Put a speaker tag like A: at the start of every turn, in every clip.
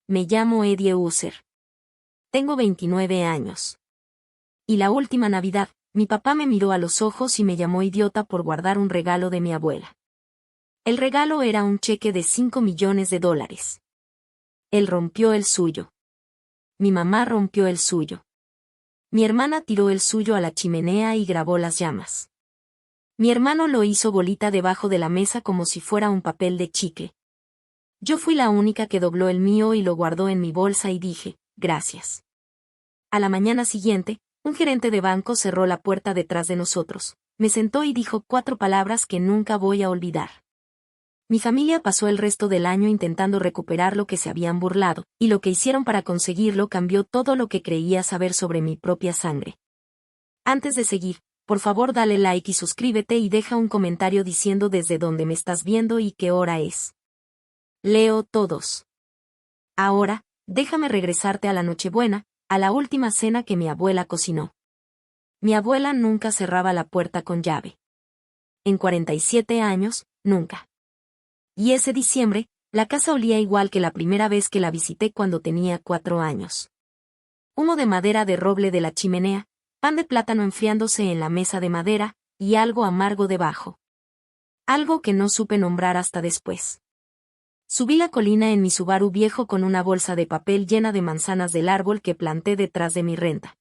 A: me llamo Eddie User. Tengo 29 años. Y la última Navidad, mi papá me miró a los ojos y me llamó idiota por guardar un regalo de mi abuela. El regalo era un cheque de $5 millones. Él rompió el suyo. Mi mamá rompió el suyo. Mi hermana tiró el suyo a la chimenea y grabó las llamas. Mi hermano lo hizo bolita debajo de la mesa como si fuera un papel de chicle. Yo fui la única que dobló el mío y lo guardó en mi bolsa y dije, gracias. A la mañana siguiente, un gerente de banco cerró la puerta detrás de nosotros, me sentó y dijo 4 palabras que nunca voy a olvidar. Mi familia pasó el resto del año intentando recuperar lo que se habían burlado, y lo que hicieron para conseguirlo cambió todo lo que creía saber sobre mi propia sangre. Antes de seguir, por favor dale like y suscríbete y deja un comentario diciendo desde dónde me estás viendo y qué hora es. Leo todos. Ahora, déjame regresarte a la Nochebuena, a la última cena que mi abuela cocinó. Mi abuela nunca cerraba la puerta con llave. En 47 años, nunca. Y ese diciembre, la casa olía igual que la primera vez que la visité cuando tenía 4 años. Humo de madera de roble de la chimenea, pan de plátano enfriándose en la mesa de madera, y algo amargo debajo. Algo que no supe nombrar hasta después. Subí la colina en mi Subaru viejo con una bolsa de papel llena de manzanas del árbol que planté detrás de mi renta.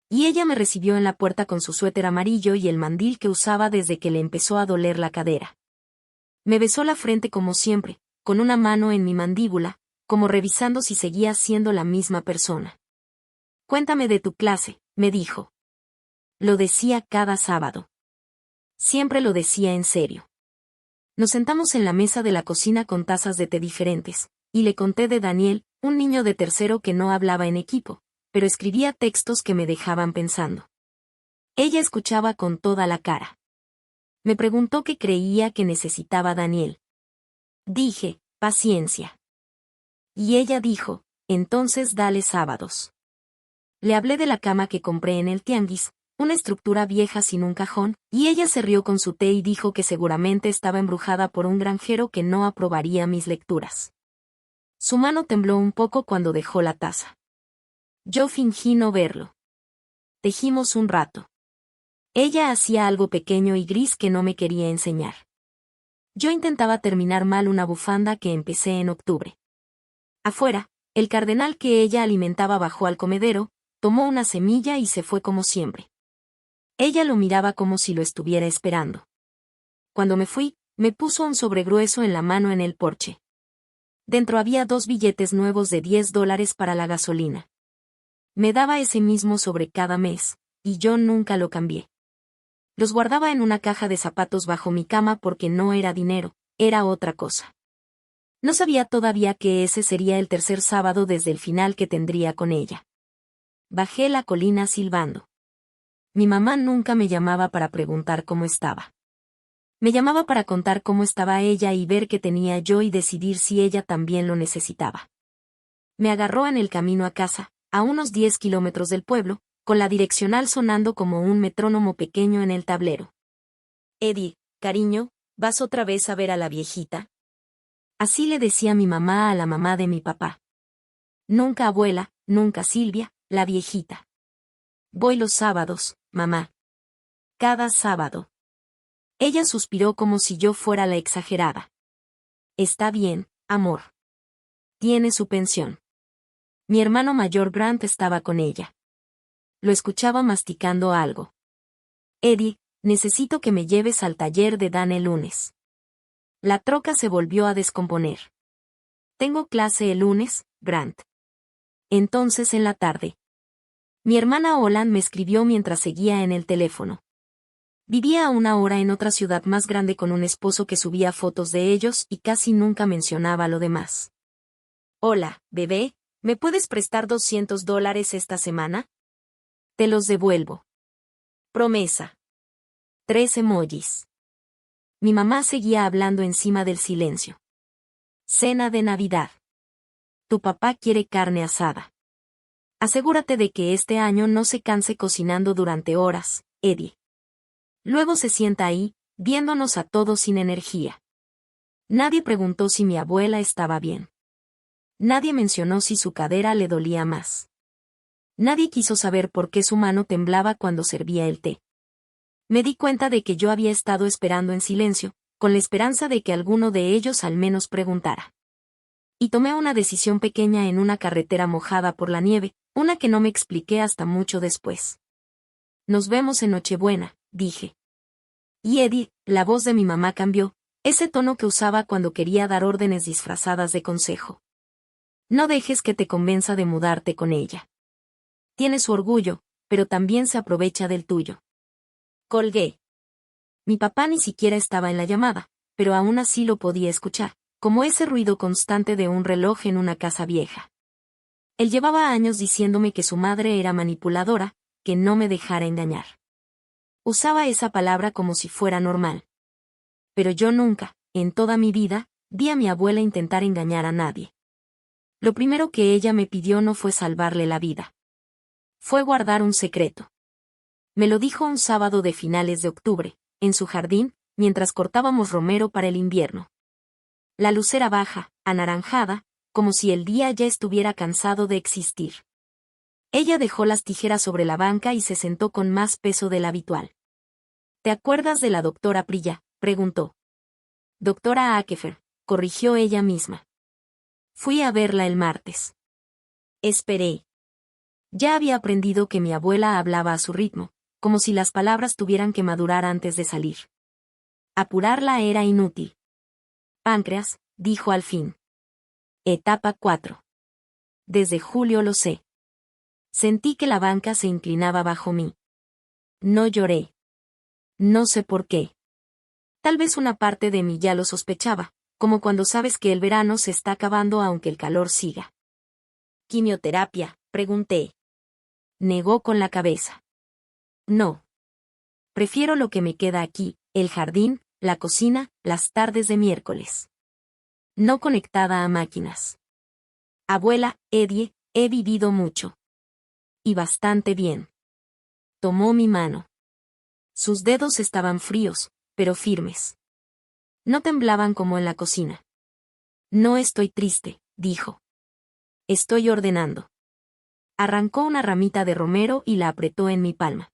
A: Y ella me recibió en la puerta con su suéter amarillo y el mandil que usaba desde que le empezó a doler la cadera. Me besó la frente como siempre, con una mano en mi mandíbula, como revisando si seguía siendo la misma persona. Cuéntame de tu clase, me dijo. Lo decía cada sábado. Siempre lo decía en serio. Nos sentamos en la mesa de la cocina con tazas de té diferentes, y le conté de Daniel, un niño de tercero que no hablaba en equipo, pero escribía textos que me dejaban pensando. Ella escuchaba con toda la cara. Me preguntó qué creía que necesitaba Daniel. Dije, paciencia. Y ella dijo, entonces dale sábados. Le hablé de la cama que compré en el tianguis, una estructura vieja sin un cajón, y ella se rió con su té y dijo que seguramente estaba embrujada por un granjero que no aprobaría mis lecturas. Su mano tembló un poco cuando dejó la taza. Yo fingí no verlo. Tejimos un rato. Ella hacía algo pequeño y gris que no me quería enseñar. Yo intentaba terminar mal una bufanda que empecé en octubre. Afuera, el cardenal que ella alimentaba bajó al comedero, tomó una semilla y se fue como siempre. Ella lo miraba como si lo estuviera esperando. Cuando me fui, me puso un sobregrueso en la mano en el porche. Dentro había 2 billetes nuevos de $10 para la gasolina. Me daba ese mismo sobre cada mes, y yo nunca lo cambié. Los guardaba en una caja de zapatos bajo mi cama porque no era dinero, era otra cosa. No sabía todavía que ese sería el tercer sábado desde el final que tendría con ella. Bajé la colina silbando. Mi mamá nunca me llamaba para preguntar cómo estaba. Me llamaba para contar cómo estaba ella y ver qué tenía yo y decidir si ella también lo necesitaba. Me agarró en el camino a casa, a unos 10 kilómetros del pueblo, con la direccional sonando como un metrónomo pequeño en el tablero. Eddie, cariño, ¿vas otra vez a ver a la viejita? Así le decía mi mamá a la mamá de mi papá. Nunca abuela, nunca Silvia, la viejita. Voy los sábados, mamá. Cada sábado. Ella suspiró como si yo fuera la exagerada. Está bien, amor. Tiene su pensión. Mi hermano mayor Grant estaba con ella. Lo escuchaba masticando algo. Eddie, necesito que me lleves al taller de Dan el lunes. La troca se volvió a descomponer. Tengo clase el lunes, Grant. Entonces en la tarde. Mi hermana Holland me escribió mientras seguía en el teléfono. Vivía a 1 hora en otra ciudad más grande con un esposo que subía fotos de ellos y casi nunca mencionaba lo demás. Hola, bebé, ¿me puedes prestar $200 esta semana? Te los devuelvo. Promesa. 3 emojis. Mi mamá seguía hablando encima del silencio. Cena de Navidad. Tu papá quiere carne asada. Asegúrate de que este año no se canse cocinando durante horas, Eddie. Luego se sienta ahí, viéndonos a todos sin energía. Nadie preguntó si mi abuela estaba bien. Nadie mencionó si su cadera le dolía más. Nadie quiso saber por qué su mano temblaba cuando servía el té. Me di cuenta de que yo había estado esperando en silencio, con la esperanza de que alguno de ellos al menos preguntara. Y tomé una decisión pequeña en una carretera mojada por la nieve, una que no me expliqué hasta mucho después. Nos vemos en Nochebuena, dije. Y Eddie, la voz de mi mamá cambió, ese tono que usaba cuando quería dar órdenes disfrazadas de consejo. No dejes que te convenza de mudarte con ella. Tiene su orgullo, pero también se aprovecha del tuyo. Colgué. Mi papá ni siquiera estaba en la llamada, pero aún así lo podía escuchar, como ese ruido constante de un reloj en una casa vieja. Él llevaba años diciéndome que su madre era manipuladora, que no me dejara engañar. Usaba esa palabra como si fuera normal. Pero yo nunca, en toda mi vida, vi a mi abuela intentar engañar a nadie. Lo primero que ella me pidió no fue salvarle la vida. Fue guardar un secreto. Me lo dijo un sábado de finales de octubre, en su jardín, mientras cortábamos romero para el invierno. La luz era baja, anaranjada, como si el día ya estuviera cansado de existir. Ella dejó las tijeras sobre la banca y se sentó con más peso del habitual. ¿Te acuerdas de la doctora Prilla?, preguntó. Doctora Akefer, corrigió ella misma. Fui a verla el martes. Esperé. Ya había aprendido que mi abuela hablaba a su ritmo, como si las palabras tuvieran que madurar antes de salir. Apurarla era inútil. Páncreas, dijo al fin. Etapa 4. Desde julio lo sé. Sentí que la banca se inclinaba bajo mí. No lloré. No sé por qué. Tal vez una parte de mí ya lo sospechaba, como cuando sabes que el verano se está acabando aunque el calor siga. ¿Quimioterapia?, pregunté. Negó con la cabeza. No. Prefiero lo que me queda aquí, el jardín, la cocina, las tardes de miércoles. No conectada a máquinas. Abuela, Eddie, he vivido mucho. Y bastante bien. Tomó mi mano. Sus dedos estaban fríos, pero firmes. No temblaban como en la cocina. No estoy triste, dijo. Estoy ordenando. Arrancó una ramita de romero y la apretó en mi palma.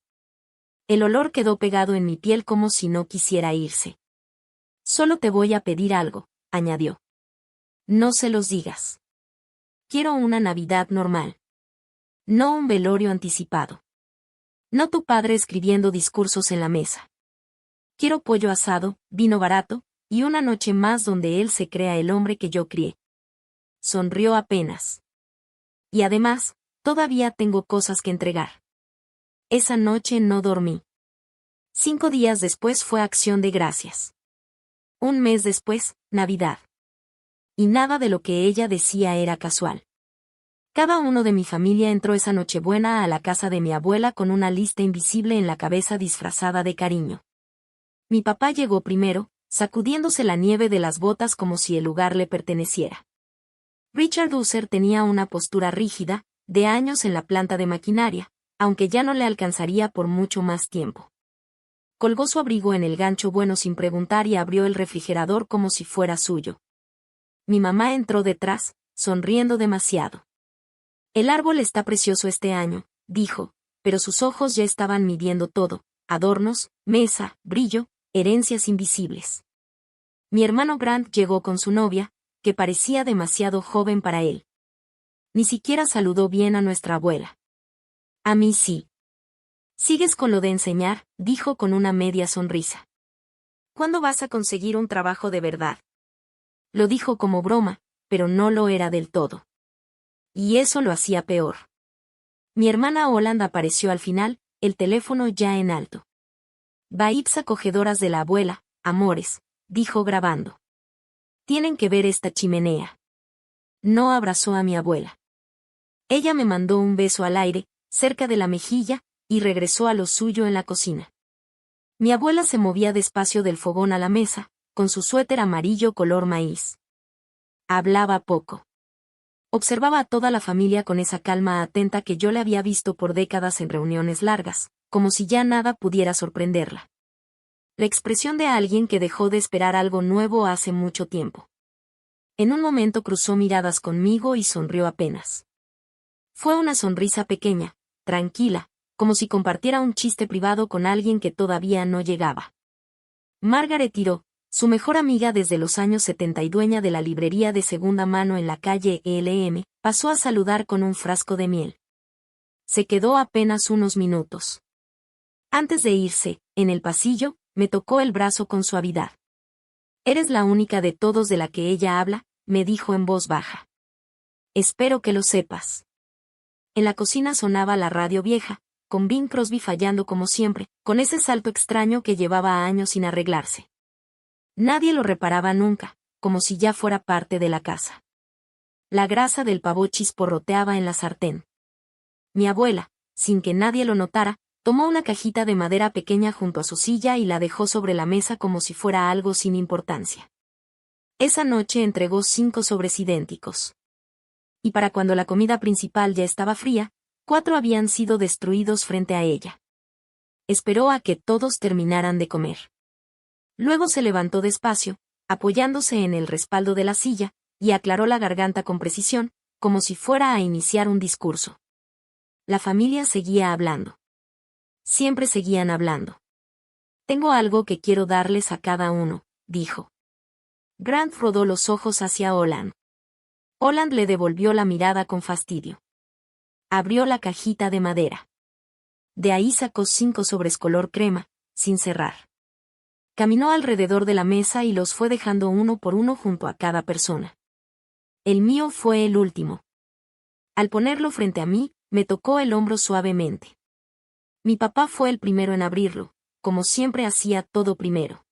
A: El olor quedó pegado en mi piel como si no quisiera irse. Solo te voy a pedir algo, añadió. No se los digas. Quiero una Navidad normal. No un velorio anticipado. No tu padre escribiendo discursos en la mesa. Quiero pollo asado, vino barato, y una noche más donde él se crea el hombre que yo crié. Sonrió apenas. Y además, todavía tengo cosas que entregar. Esa noche no dormí. 5 días después fue Acción de Gracias. Un mes después, Navidad. Y nada de lo que ella decía era casual. Cada uno de mi familia entró esa Nochebuena a la casa de mi abuela con una lista invisible en la cabeza disfrazada de cariño. Mi papá llegó primero, sacudiéndose la nieve de las botas como si el lugar le perteneciera. Richard Usher tenía una postura rígida, de años en la planta de maquinaria, aunque ya no le alcanzaría por mucho más tiempo. Colgó su abrigo en el gancho bueno sin preguntar y abrió el refrigerador como si fuera suyo. Mi mamá entró detrás, sonriendo demasiado. El árbol está precioso este año, dijo, pero sus ojos ya estaban midiendo todo, adornos, mesa, brillo, herencias invisibles. Mi hermano Grant llegó con su novia, que parecía demasiado joven para él. Ni siquiera saludó bien a nuestra abuela. A mí sí. Sigues con lo de enseñar, dijo con una media sonrisa. ¿Cuándo vas a conseguir un trabajo de verdad? Lo dijo como broma, pero no lo era del todo. Y eso lo hacía peor. Mi hermana Holland apareció al final, el teléfono ya en alto. Vibes acogedoras de la abuela, amores, dijo grabando. Tienen que ver esta chimenea. No abrazó a mi abuela. Ella me mandó un beso al aire, cerca de la mejilla, y regresó a lo suyo en la cocina. Mi abuela se movía despacio del fogón a la mesa, con su suéter amarillo color maíz. Hablaba poco. Observaba a toda la familia con esa calma atenta que yo le había visto por décadas en reuniones largas, como si ya nada pudiera sorprenderla. La expresión de alguien que dejó de esperar algo nuevo hace mucho tiempo. En un momento cruzó miradas conmigo y sonrió apenas. Fue una sonrisa pequeña, tranquila, como si compartiera un chiste privado con alguien que todavía no llegaba. Margaret Tiró, su mejor amiga desde los años 70 y dueña de la librería de segunda mano en la calle LM, pasó a saludar con un frasco de miel. Se quedó apenas unos minutos. Antes de irse, en el pasillo, me tocó el brazo con suavidad. «Eres la única de todos de la que ella habla», me dijo en voz baja. «Espero que lo sepas». En la cocina sonaba la radio vieja, con Bing Crosby fallando como siempre, con ese salto extraño que llevaba años sin arreglarse. Nadie lo reparaba nunca, como si ya fuera parte de la casa. La grasa del pavo chisporroteaba en la sartén. Mi abuela, sin que nadie lo notara, tomó una cajita de madera pequeña junto a su silla y la dejó sobre la mesa como si fuera algo sin importancia. Esa noche entregó 5 sobres idénticos. Y para cuando la comida principal ya estaba fría, 4 habían sido destruidos frente a ella. Esperó a que todos terminaran de comer. Luego se levantó despacio, apoyándose en el respaldo de la silla, y aclaró la garganta con precisión, como si fuera a iniciar un discurso. La familia seguía hablando. Siempre seguían hablando. «Tengo algo que quiero darles a cada uno», dijo. Grant rodó los ojos hacia Holland. Holland le devolvió la mirada con fastidio. Abrió la cajita de madera. De ahí sacó 5 sobres color crema, sin cerrar. Caminó alrededor de la mesa y los fue dejando uno por uno junto a cada persona. El mío fue el último. Al ponerlo frente a mí, me tocó el hombro suavemente. Mi papá fue el primero en abrirlo, como siempre hacía todo primero.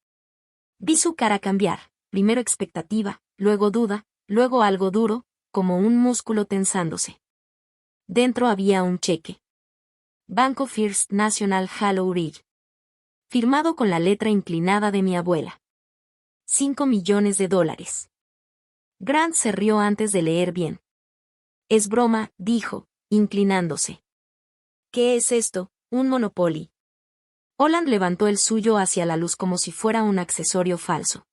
A: Vi su cara cambiar, primero expectativa, luego duda, luego algo duro, como un músculo tensándose. Dentro había un cheque. Banco First National Hollow Ridge. Firmado con la letra inclinada de mi abuela. $5 millones. Grant se rió antes de leer bien. «Es broma», dijo, inclinándose. «¿Qué es esto? ¿Un Monopoly?» Holland levantó el suyo hacia la luz como si fuera un accesorio falso.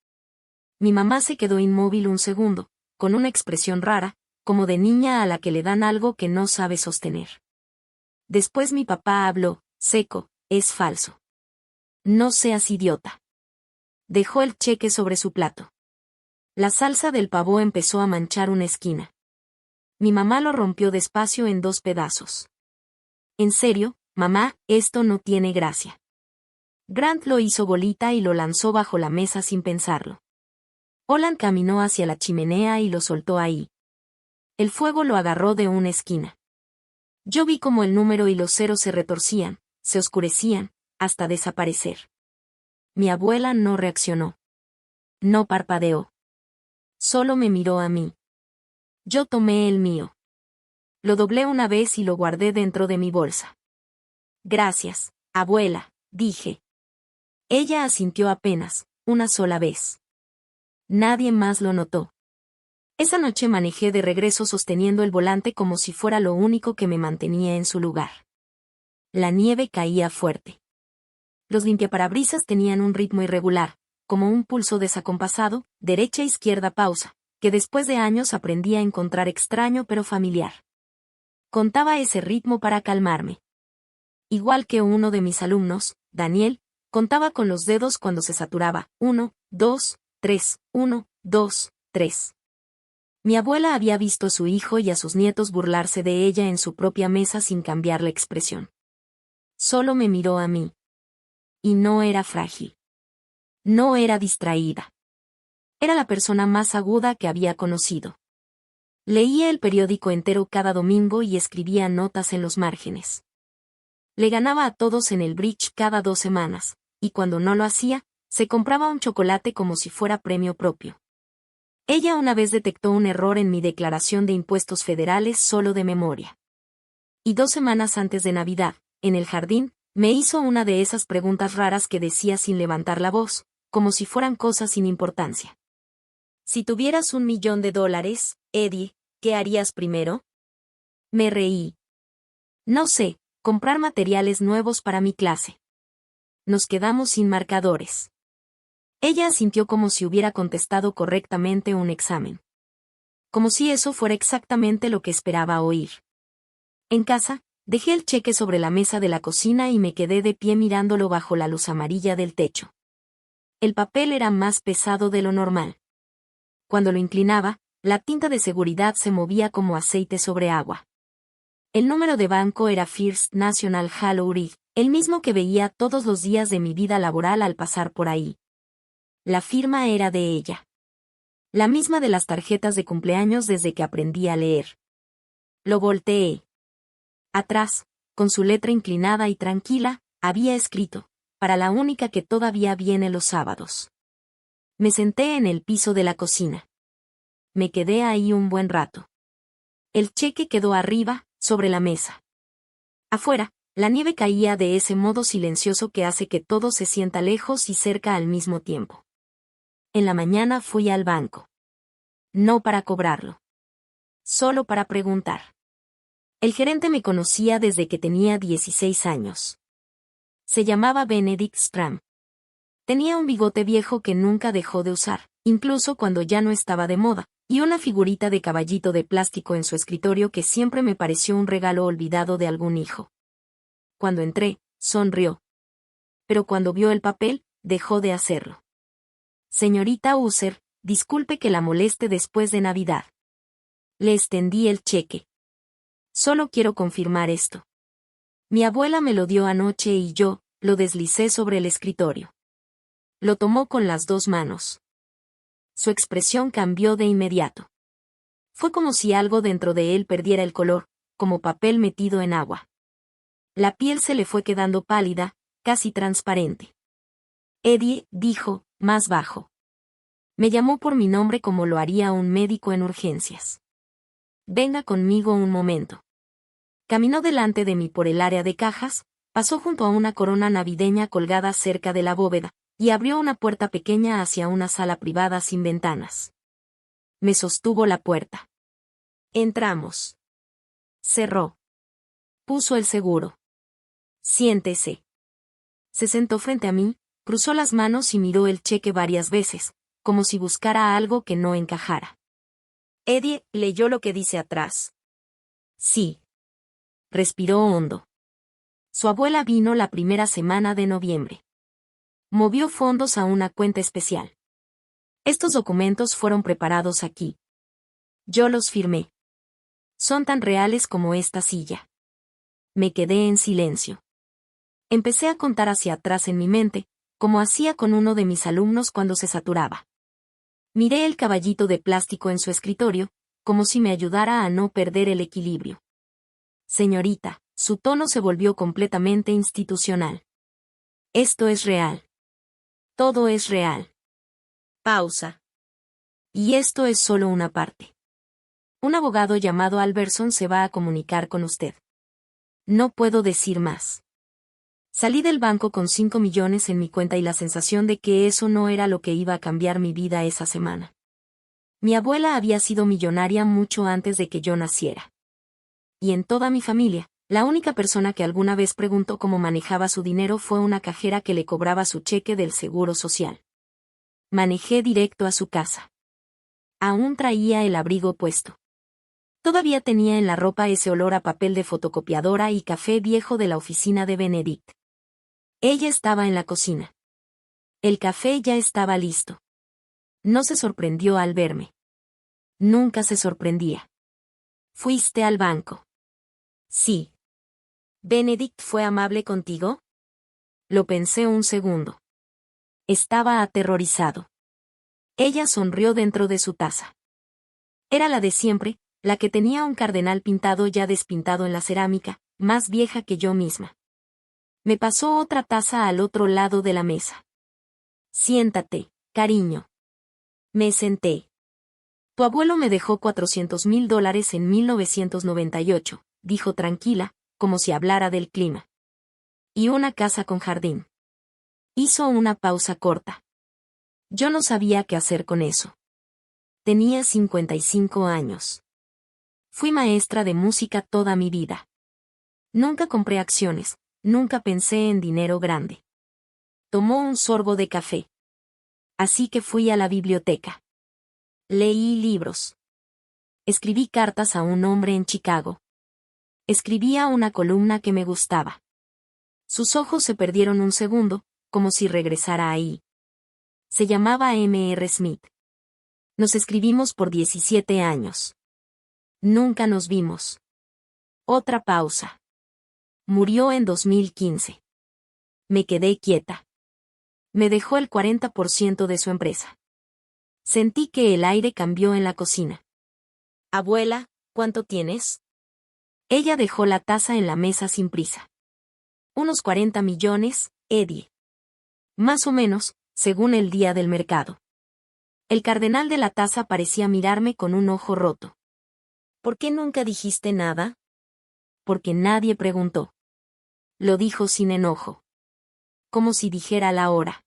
A: Mi mamá se quedó inmóvil un segundo, con una expresión rara, como de niña a la que le dan algo que no sabe sostener. Después mi papá habló, seco: «Es falso. No seas idiota». Dejó el cheque sobre su plato. La salsa del pavó empezó a manchar una esquina. Mi mamá lo rompió despacio en 2 pedazos. «En serio, mamá, esto no tiene gracia». Grant lo hizo bolita y lo lanzó bajo la mesa sin pensarlo. Holland caminó hacia la chimenea y lo soltó ahí. El fuego lo agarró de una esquina. Yo vi cómo el número y los ceros se retorcían, se oscurecían, hasta desaparecer. Mi abuela no reaccionó. No parpadeó. Solo me miró a mí. Yo tomé el mío. Lo doblé una vez y lo guardé dentro de mi bolsa. «Gracias, abuela», dije. Ella asintió apenas, una sola vez. Nadie más lo notó. Esa noche manejé de regreso sosteniendo el volante como si fuera lo único que me mantenía en su lugar. La nieve caía fuerte. Los limpiaparabrisas tenían un ritmo irregular, como un pulso desacompasado, derecha-izquierda pausa, que después de años aprendí a encontrar extraño pero familiar. Contaba ese ritmo para calmarme. Igual que uno de mis alumnos, Daniel, contaba con los dedos cuando se saturaba: 1, 2, 3, 1, 2, 3. Mi abuela había visto a su hijo y a sus nietos burlarse de ella en su propia mesa sin cambiar la expresión. Solo me miró a mí. Y no era frágil. No era distraída. Era la persona más aguda que había conocido. Leía el periódico entero cada domingo y escribía notas en los márgenes. Le ganaba a todos en el bridge cada 2 semanas, y cuando no lo hacía, se compraba un chocolate como si fuera premio propio. Ella una vez detectó un error en mi declaración de impuestos federales solo de memoria. Y 2 semanas antes de Navidad, en el jardín, me hizo una de esas preguntas raras que decía sin levantar la voz, como si fueran cosas sin importancia. «Si tuvieras $1 millón, Eddie, ¿qué harías primero?» Me reí. «No sé, comprar materiales nuevos para mi clase». Nos quedamos sin marcadores. Ella asintió como si hubiera contestado correctamente un examen. Como si eso fuera exactamente lo que esperaba oír. En casa, dejé el cheque sobre la mesa de la cocina y me quedé de pie mirándolo bajo la luz amarilla del techo. El papel era más pesado de lo normal. Cuando lo inclinaba, la tinta de seguridad se movía como aceite sobre agua. El número de banco era First National Halloween, el mismo que veía todos los días de mi vida laboral al pasar por ahí. La firma era de ella. La misma de las tarjetas de cumpleaños desde que aprendí a leer. Lo volteé. Atrás, con su letra inclinada y tranquila, había escrito, para la única que todavía viene los sábados. Me senté en el piso de la cocina. Me quedé ahí un buen rato. El cheque quedó arriba, sobre la mesa. Afuera, la nieve caía de ese modo silencioso que hace que todo se sienta lejos y cerca al mismo tiempo. En la mañana fui al banco. No para cobrarlo. Solo para preguntar. El gerente me conocía desde que tenía 16 años. Se llamaba Benedict Stram. Tenía un bigote viejo que nunca dejó de usar, incluso cuando ya no estaba de moda, y una figurita de caballito de plástico en su escritorio que siempre me pareció un regalo olvidado de algún hijo. Cuando entré, sonrió. Pero cuando vio el papel, dejó de hacerlo. Señorita User, disculpe que la moleste después de Navidad. Le extendí el cheque. Solo quiero confirmar esto. Mi abuela me lo dio anoche y yo, lo deslicé sobre el escritorio. Lo tomó con las dos manos. Su expresión cambió de inmediato. Fue como si algo dentro de él perdiera el color, como papel metido en agua. La piel se le fue quedando pálida, casi transparente. Eddie, dijo, más bajo. Me llamó por mi nombre como lo haría un médico en urgencias. Venga conmigo un momento. Caminó delante de mí por el área de cajas, pasó junto a una corona navideña colgada cerca de la bóveda, y abrió una puerta pequeña hacia una sala privada sin ventanas. Me sostuvo la puerta. Entramos. Cerró. Puso el seguro. Siéntese. Se sentó frente a mí, cruzó las manos y miró el cheque varias veces, como si buscara algo que no encajara. Eddie leyó lo que dice atrás. Sí. Respiró hondo. Su abuela vino la primera semana de noviembre. Movió fondos a una cuenta especial. Estos documentos fueron preparados aquí. Yo los firmé. Son tan reales como esta silla. Me quedé en silencio. Empecé a contar hacia atrás en mi mente, como hacía con uno de mis alumnos cuando se saturaba. Miré el caballito de plástico en su escritorio, como si me ayudara a no perder el equilibrio. Señorita, su tono se volvió completamente institucional. Esto es real. Todo es real. Pausa. Y esto es solo una parte. Un abogado llamado Alberson se va a comunicar con usted. No puedo decir más. Salí del banco con 5 millones en mi cuenta y la sensación de que eso no era lo que iba a cambiar mi vida esa semana. Mi abuela había sido millonaria mucho antes de que yo naciera. Y en toda mi familia, la única persona que alguna vez preguntó cómo manejaba su dinero fue una cajera que le cobraba su cheque del Seguro Social. Manejé directo a su casa. Aún traía el abrigo puesto. Todavía tenía en la ropa ese olor a papel de fotocopiadora y café viejo de la oficina de Benedict. Ella estaba en la cocina. El café ya estaba listo. No se sorprendió al verme. Nunca se sorprendía. ¿Fuiste al banco? Sí. ¿Benedict fue amable contigo? Lo pensé un segundo. Estaba aterrorizado. Ella sonrió dentro de su taza. Era la de siempre, la que tenía un cardenal pintado ya despintado en la cerámica, más vieja que yo misma. Me pasó otra taza al otro lado de la mesa. Siéntate, cariño. Me senté. Tu abuelo me dejó $400,000 en 1998, dijo tranquila, como si hablara del clima. Y una casa con jardín. Hizo una pausa corta. Yo no sabía qué hacer con eso. Tenía 55 años. Fui maestra de música toda mi vida. Nunca compré acciones, nunca pensé en dinero grande. Tomó un sorbo de café. Así que fui a la biblioteca. Leí libros. Escribí cartas a un hombre en Chicago. Escribía una columna que me gustaba. Sus ojos se perdieron un segundo, como si regresara ahí. Se llamaba M.R. Smith. Nos escribimos por 17 años. Nunca nos vimos. Otra pausa. Murió en 2015. Me quedé quieta. Me dejó el 40% de su empresa. Sentí que el aire cambió en la cocina. Abuela, ¿cuánto tienes? Ella dejó la taza en la mesa sin prisa. Unos 40 millones, Eddie. Más o menos, según el día del mercado. El cardenal de la taza parecía mirarme con un ojo roto. ¿Por qué nunca dijiste nada? Porque nadie preguntó. Lo dijo sin enojo. Como si dijera la hora.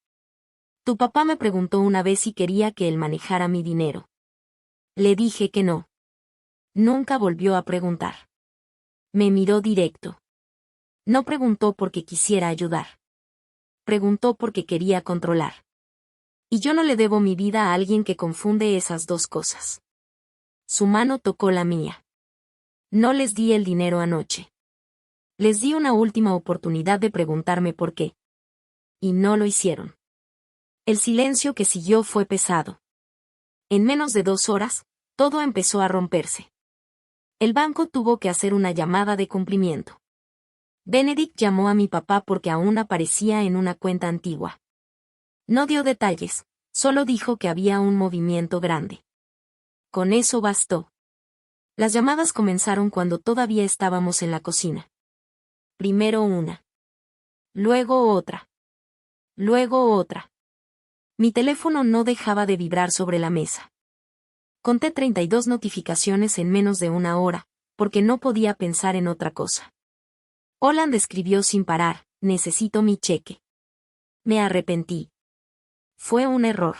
A: Tu papá me preguntó una vez si quería que él manejara mi dinero. Le dije que no. Nunca volvió a preguntar. Me miró directo. No preguntó porque quisiera ayudar. Preguntó porque quería controlar. Y yo no le debo mi vida a alguien que confunde esas dos cosas. Su mano tocó la mía. No les di el dinero anoche. Les di una última oportunidad de preguntarme por qué. Y no lo hicieron. El silencio que siguió fue pesado. En menos de 2 horas, todo empezó a romperse. El banco tuvo que hacer una llamada de cumplimiento. Benedict llamó a mi papá porque aún aparecía en una cuenta antigua. No dio detalles, solo dijo que había un movimiento grande. Con eso bastó. Las llamadas comenzaron cuando todavía estábamos en la cocina. Primero una. Luego otra. Luego otra. Mi teléfono no dejaba de vibrar sobre la mesa. Conté 32 notificaciones en menos de 1 hora, porque no podía pensar en otra cosa. Holland escribió sin parar, necesito mi cheque. Me arrepentí. Fue un error.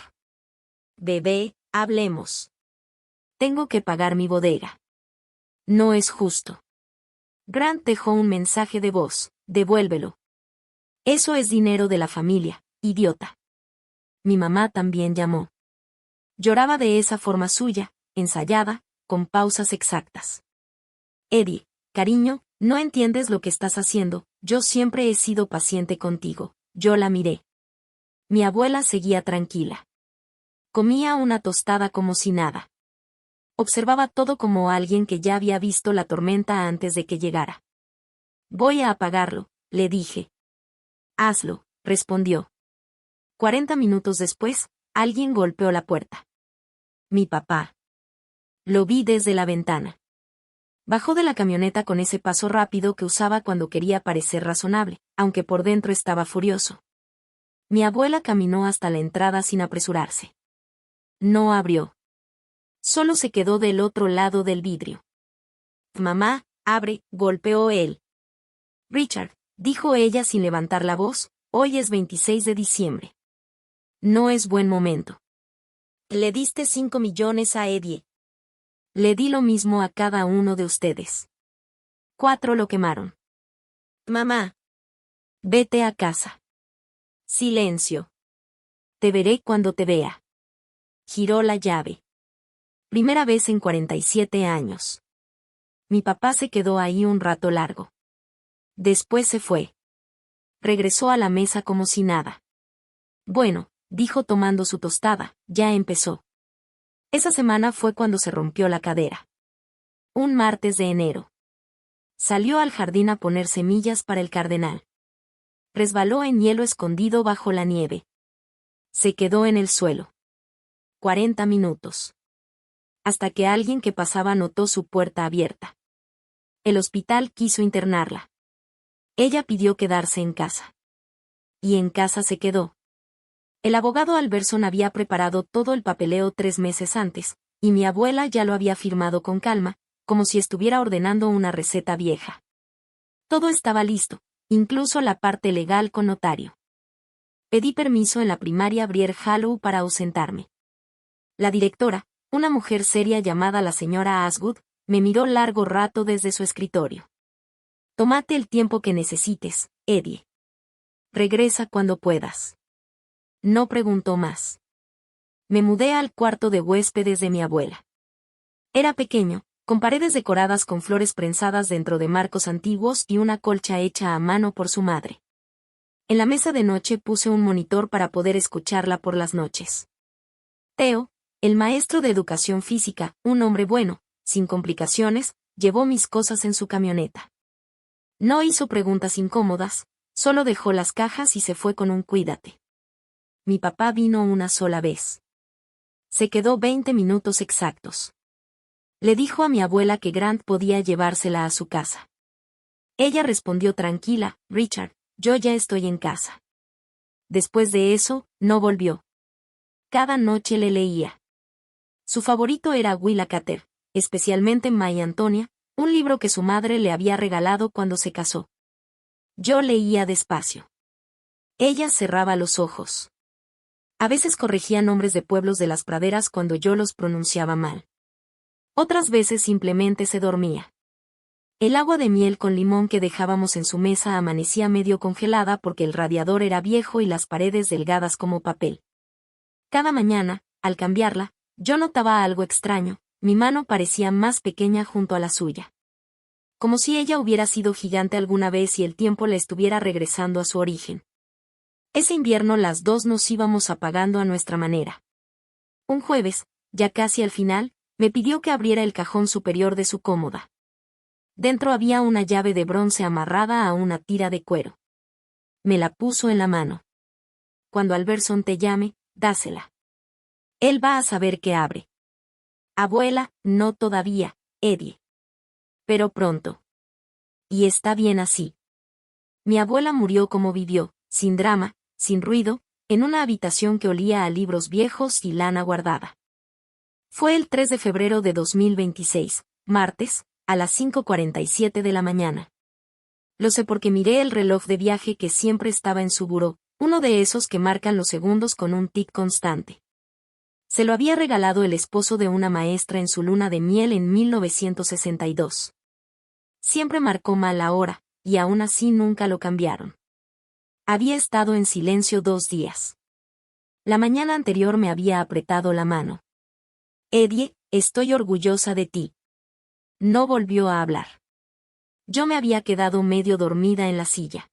A: Bebé, hablemos. Tengo que pagar mi bodega. No es justo. Grant dejó un mensaje de voz, devuélvelo. Eso es dinero de la familia, idiota. Mi mamá también llamó. Lloraba de esa forma suya, ensayada, con pausas exactas. Eddie, cariño, no entiendes lo que estás haciendo, yo siempre he sido paciente contigo. Yo la miré. Mi abuela seguía tranquila. Comía una tostada como si nada. Observaba todo como alguien que ya había visto la tormenta antes de que llegara. Voy a apagarlo, le dije. Hazlo, respondió. 40 minutos después, alguien golpeó la puerta. Mi papá. Lo vi desde la ventana. Bajó de la camioneta con ese paso rápido que usaba cuando quería parecer razonable, aunque por dentro estaba furioso. Mi abuela caminó hasta la entrada sin apresurarse. No abrió. Solo se quedó del otro lado del vidrio. Mamá, abre, golpeó él. Richard, dijo ella sin levantar la voz, hoy es 26 de diciembre. No es buen momento. Le diste 5 millones a Eddie. Le di lo mismo a cada uno de ustedes. 4 lo quemaron. Mamá. Vete a casa. Silencio. Te veré cuando te vea. Giró la llave. Primera vez en 47 años. Mi papá se quedó ahí un rato largo. Después se fue. Regresó a la mesa como si nada. Bueno, dijo tomando su tostada, ya empezó. Esa semana fue cuando se rompió la cadera. Un martes de enero. Salió al jardín a poner semillas para el cardenal. Resbaló en hielo escondido bajo la nieve. Se quedó en el suelo. 40 minutos. Hasta que alguien que pasaba notó su puerta abierta. El hospital quiso internarla. Ella pidió quedarse en casa. Y en casa se quedó. El abogado Alberson había preparado todo el papeleo 3 meses antes, y mi abuela ya lo había firmado con calma, como si estuviera ordenando una receta vieja. Todo estaba listo, incluso la parte legal con notario. Pedí permiso en la primaria Brier Hallow para ausentarme. La directora, una mujer seria llamada la señora Asgood, me miró largo rato desde su escritorio. Tómate el tiempo que necesites, Eddie. Regresa cuando puedas. No preguntó más. Me mudé al cuarto de huéspedes de mi abuela. Era pequeño, con paredes decoradas con flores prensadas dentro de marcos antiguos y una colcha hecha a mano por su madre. En la mesa de noche puse un monitor para poder escucharla por las noches. Theo, el maestro de educación física, un hombre bueno, sin complicaciones, llevó mis cosas en su camioneta. No hizo preguntas incómodas, solo dejó las cajas y se fue con un cuídate. Mi papá vino una sola vez. Se quedó 20 minutos exactos. Le dijo a mi abuela que Grant podía llevársela a su casa. Ella respondió tranquila, Richard, yo ya estoy en casa. Después de eso, no volvió. Cada noche le leía. Su favorito era Willa Cather, especialmente My Antonia, un libro que su madre le había regalado cuando se casó. Yo leía despacio. Ella cerraba los ojos. A veces corregía nombres de pueblos de las praderas cuando yo los pronunciaba mal. Otras veces simplemente se dormía. El agua de miel con limón que dejábamos en su mesa amanecía medio congelada porque el radiador era viejo y las paredes delgadas como papel. Cada mañana, al cambiarla, yo notaba algo extraño, mi mano parecía más pequeña junto a la suya. Como si ella hubiera sido gigante alguna vez y el tiempo le estuviera regresando a su origen. Ese invierno las dos nos íbamos apagando a nuestra manera. Un jueves, ya casi al final, me pidió que abriera el cajón superior de su cómoda. Dentro había una llave de bronce amarrada a una tira de cuero. Me la puso en la mano. Cuando Alberson te llame, dásela. Él va a saber que abre. Abuela, no todavía, Eddie. Pero pronto. Y está bien así. Mi abuela murió como vivió, sin drama, sin ruido, en una habitación que olía a libros viejos y lana guardada. Fue el 3 de febrero de 2026, martes, a las 5:47 de la mañana. Lo sé porque miré el reloj de viaje que siempre estaba en su buró, uno de esos que marcan los segundos con un tic constante. Se lo había regalado el esposo de una maestra en su luna de miel en 1962. Siempre marcó mal la hora, y aún así nunca lo cambiaron. Había estado en silencio 2 días. La mañana anterior me había apretado la mano. Eddie, estoy orgullosa de ti. No volvió a hablar. Yo me había quedado medio dormida en la silla.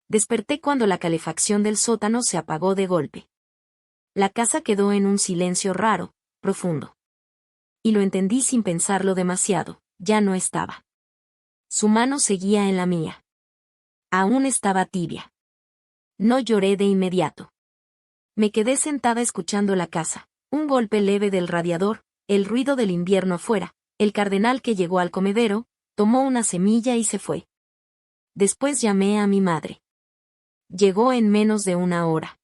A: Desperté cuando la calefacción del sótano se apagó de golpe. La casa quedó en un silencio raro, profundo. Y lo entendí sin pensarlo demasiado, ya no estaba. Su mano seguía en la mía. Aún estaba tibia. No lloré de inmediato. Me quedé sentada escuchando la casa, un golpe leve del radiador, el ruido del invierno afuera, el cardenal que llegó al comedero, tomó una semilla y se fue. Después llamé a mi madre. Llegó en menos de una hora.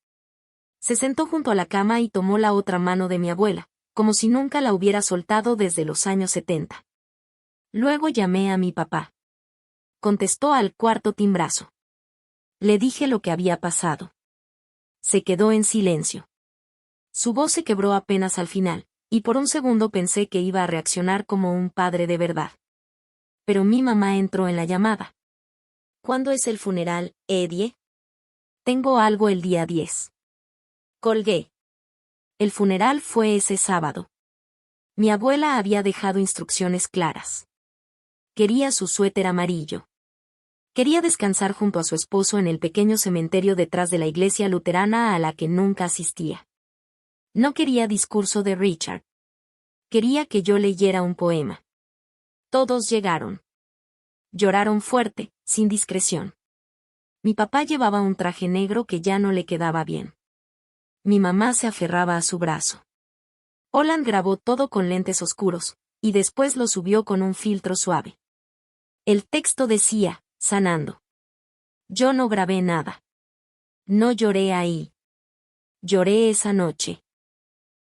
A: Se sentó junto a la cama y tomó la otra mano de mi abuela, como si nunca la hubiera soltado desde los años 70. Luego llamé a mi papá. Contestó al cuarto timbrazo. Le dije lo que había pasado. Se quedó en silencio. Su voz se quebró apenas al final, y por un segundo pensé que iba a reaccionar como un padre de verdad. Pero mi mamá entró en la llamada. ¿Cuándo es el funeral, Eddie? Tengo algo el día 10. Colgué. El funeral fue ese sábado. Mi abuela había dejado instrucciones claras. Quería su suéter amarillo. Quería descansar junto a su esposo en el pequeño cementerio detrás de la iglesia luterana a la que nunca asistía. No quería discurso de Richard. Quería que yo leyera un poema. Todos llegaron. Lloraron fuerte, sin discreción. Mi papá llevaba un traje negro que ya no le quedaba bien. Mi mamá se aferraba a su brazo. Holland grabó todo con lentes oscuros, y después lo subió con un filtro suave. El texto decía, sanando. Yo no grabé nada. No lloré ahí. Lloré esa noche.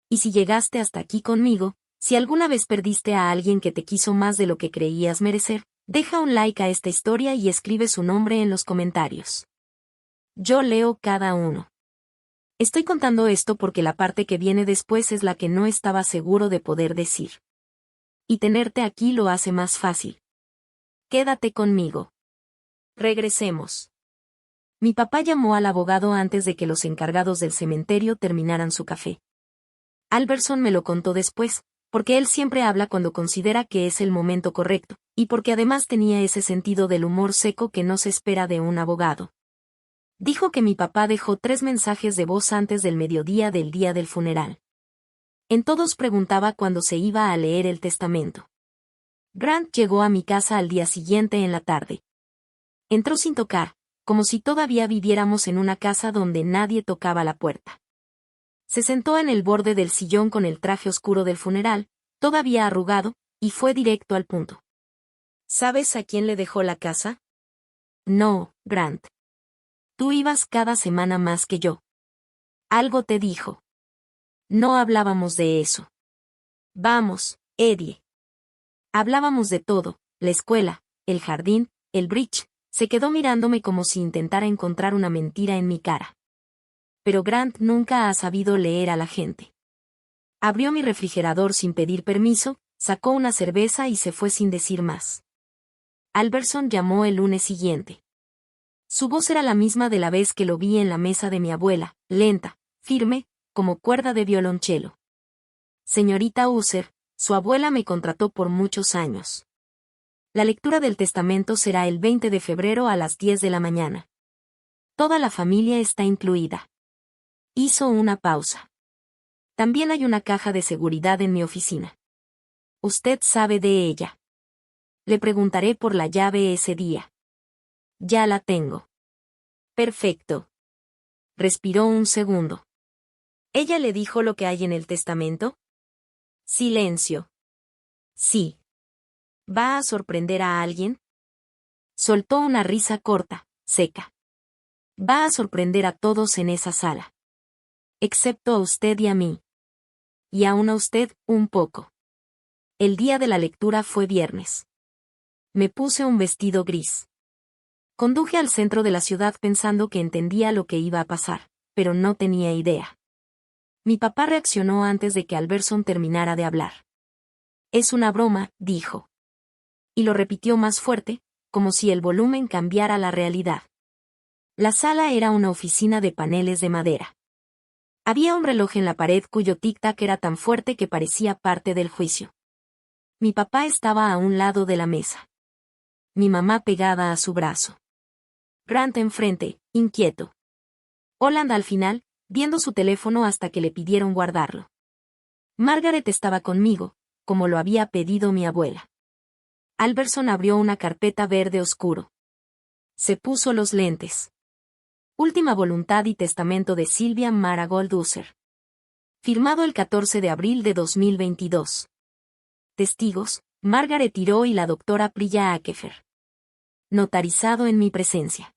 A: Y si llegaste hasta aquí conmigo, si alguna vez perdiste a alguien que te quiso más de lo que creías merecer, deja un like a esta historia y escribe su nombre en los comentarios. Yo leo cada uno. Estoy contando esto porque la parte que viene después es la que no estaba seguro de poder decir. Y tenerte aquí lo hace más fácil. Quédate conmigo. Regresemos. Mi papá llamó al abogado antes de que los encargados del cementerio terminaran su café. Alberson me lo contó después, porque él siempre habla cuando considera que es el momento correcto, y porque además tenía ese sentido del humor seco que no se espera de un abogado. Dijo que mi papá dejó 3 mensajes de voz antes del mediodía del día del funeral. En todos preguntaba cuándo se iba a leer el testamento. Grant llegó a mi casa al día siguiente en la tarde. Entró sin tocar, como si todavía viviéramos en una casa donde nadie tocaba la puerta. Se sentó en el borde del sillón con el traje oscuro del funeral, todavía arrugado, y fue directo al punto. ¿Sabes a quién le dejó la casa? No, Grant. Tú ibas cada semana más que yo. Algo te dijo. No hablábamos de eso. Vamos, Eddie. Hablábamos de todo, la escuela, el jardín, el bridge. Se quedó mirándome como si intentara encontrar una mentira en mi cara. Pero Grant nunca ha sabido leer a la gente. Abrió mi refrigerador sin pedir permiso, sacó una cerveza y se fue sin decir más. Alberson llamó el lunes siguiente. Su voz era la misma de la vez que lo vi en la mesa de mi abuela, lenta, firme, como cuerda de violonchelo. Señorita User, su abuela me contrató por muchos años. La lectura del testamento será el 20 de febrero a las 10 de la mañana. Toda la familia está incluida. Hizo una pausa. También hay una caja de seguridad en mi oficina. Usted sabe de ella. Le preguntaré por la llave ese día. Ya la tengo. Perfecto. Respiró un segundo. ¿Ella le dijo lo que hay en el testamento? Silencio. Sí. ¿Va a sorprender a alguien? Soltó una risa corta, seca. Va a sorprender a todos en esa sala. Excepto a usted y a mí. Y aún a usted, un poco. El día de la lectura fue viernes. Me puse un vestido gris. Conduje al centro de la ciudad pensando que entendía lo que iba a pasar, pero no tenía idea. Mi papá reaccionó antes de que Alberson terminara de hablar. Es una broma, dijo. Y lo repitió más fuerte, como si el volumen cambiara la realidad. La sala era una oficina de paneles de madera. Había un reloj en la pared cuyo tic-tac era tan fuerte que parecía parte del juicio. Mi papá estaba a un lado de la mesa. Mi mamá pegada a su brazo. Grant enfrente, inquieto. Holland al final, viendo su teléfono hasta que le pidieron guardarlo. Margaret estaba conmigo, como lo había pedido mi abuela. Alberson abrió una carpeta verde oscuro. Se puso los lentes. Última voluntad y testamento de Sylvia Marigold User. Firmado el 14 de abril de 2022. Testigos, Margaret Tiró y la doctora Priya Akefer. Notarizado en mi presencia.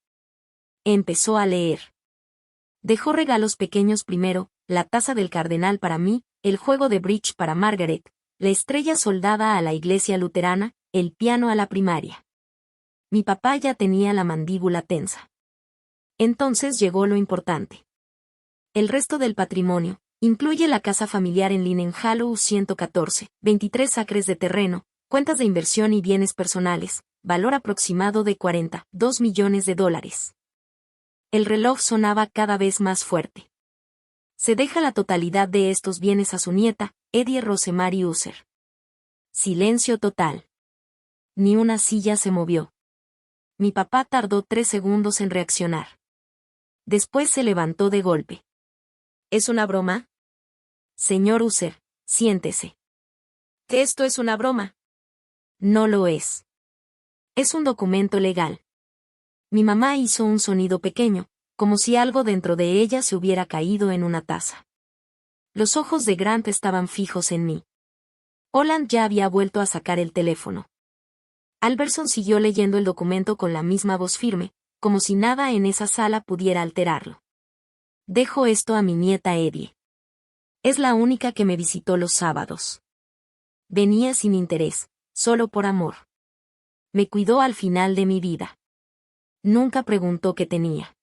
A: Empezó a leer. Dejó regalos pequeños primero, la taza del cardenal para mí, el juego de bridge para Margaret, la estrella soldada a la iglesia luterana, el piano a la primaria. Mi papá ya tenía la mandíbula tensa. Entonces llegó lo importante. El resto del patrimonio incluye la casa familiar en Linen Hollow 114, 23 acres de terreno, cuentas de inversión y bienes personales, valor aproximado de $42 millones. El reloj sonaba cada vez más fuerte. Se deja la totalidad de estos bienes a su nieta, Eddie Rosemary User. Silencio total. Ni una silla se movió. Mi papá tardó 3 segundos en reaccionar. Después se levantó de golpe. ¿Es una broma? Señor User, siéntese. ¿Que esto es una broma? No lo es. Es un documento legal. Mi mamá hizo un sonido pequeño, como si algo dentro de ella se hubiera caído en una taza. Los ojos de Grant estaban fijos en mí. Holland ya había vuelto a sacar el teléfono. Alberson siguió leyendo el documento con la misma voz firme, como si nada en esa sala pudiera alterarlo. Dejo esto a mi nieta Eddie. Es la única que me visitó los sábados. Venía sin interés, solo por amor. Me cuidó al final de mi vida. Nunca preguntó qué tenía.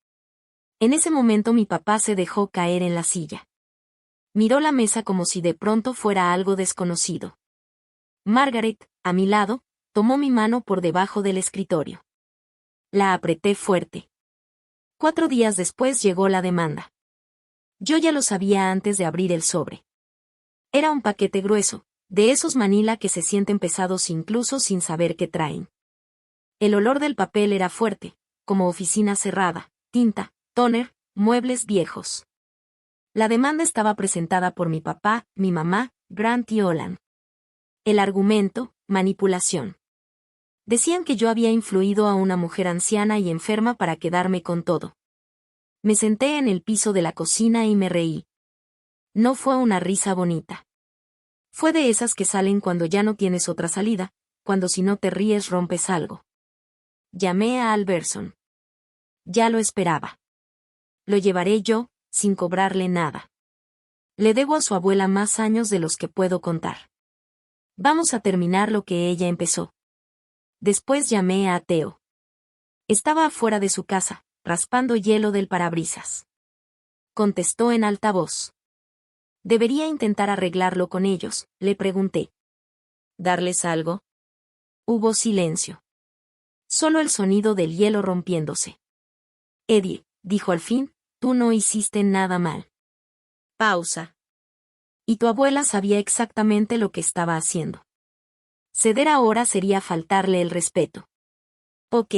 A: En ese momento mi papá se dejó caer en la silla. Miró la mesa como si de pronto fuera algo desconocido. Margaret, a mi lado, tomó mi mano por debajo del escritorio. La apreté fuerte. 4 días después llegó la demanda. Yo ya lo sabía antes de abrir el sobre. Era un paquete grueso, De esos Manila que se sienten pesados incluso sin saber qué traen. El olor del papel era fuerte, como oficina cerrada, tinta, tóner, muebles viejos. La demanda estaba presentada por mi papá, mi mamá, Grant y Olan. El argumento, manipulación. Decían que yo había influido a una mujer anciana y enferma para quedarme con todo. Me senté en el piso de la cocina y me reí. No fue una risa bonita. Fue de esas que salen cuando ya no tienes otra salida, cuando si no te ríes rompes algo. Llamé a Alberson. Ya lo esperaba. Lo llevaré yo, sin cobrarle nada. Le debo a su abuela más años de los que puedo contar. Vamos a terminar lo que ella empezó. Después llamé a Theo. Estaba afuera de su casa, raspando hielo del parabrisas. Contestó en alta voz. ¿Debería intentar arreglarlo con ellos?, le pregunté. ¿Darles algo? Hubo silencio. Solo el sonido del hielo rompiéndose. Eddie, dijo al fin, tú no hiciste nada mal. Pausa. Y tu abuela sabía exactamente lo que estaba haciendo. Ceder ahora sería faltarle el respeto. Ok.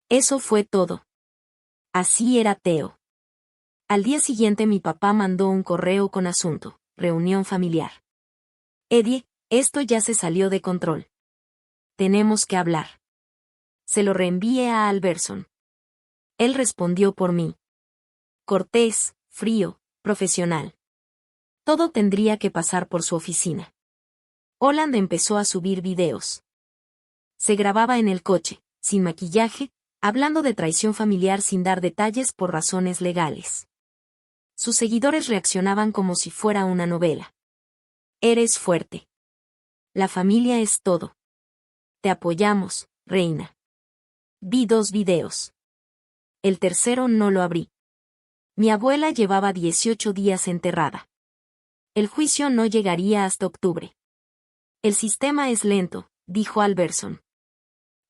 A: Eso fue todo. Así era Theo. Al día siguiente mi papá mandó un correo con asunto, reunión familiar. Eddie, esto ya se salió de control. Tenemos que hablar. Se lo reenvié a Alberson. Él respondió por mí. Cortés, frío, profesional. Todo tendría que pasar por su oficina. Holland empezó a subir videos. Se grababa en el coche, sin maquillaje, hablando de traición familiar sin dar detalles por razones legales. Sus seguidores reaccionaban como si fuera una novela. Eres fuerte. La familia es todo. Te apoyamos, reina. Vi 2 videos. El tercero no lo abrí. Mi abuela llevaba 18 días enterrada. El juicio no llegaría hasta octubre. El sistema es lento, dijo Alberson.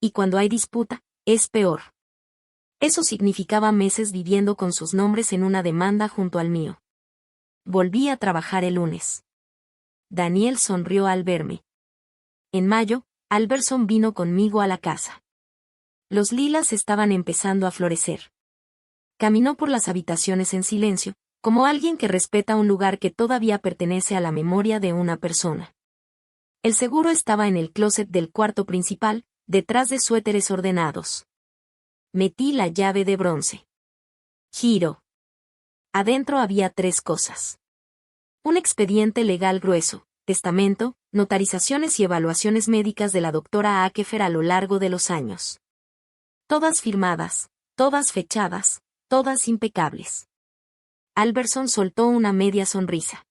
A: Y cuando hay disputa, es peor. Eso significaba meses viviendo con sus nombres en una demanda junto al mío. Volví a trabajar el lunes. Daniel sonrió al verme. En mayo, Alberson vino conmigo a la casa. Los lilas estaban empezando a florecer. Caminó por las habitaciones en silencio, como alguien que respeta un lugar que todavía pertenece a la memoria de una persona. El seguro estaba en el closet del cuarto principal, detrás de suéteres ordenados. Metí la llave de bronce. Giro. Adentro había 3 cosas. Un expediente legal grueso, testamento, notarizaciones y evaluaciones médicas de la doctora Akefer a lo largo de los años. Todas firmadas, todas fechadas, todas impecables. Alberson soltó una media sonrisa.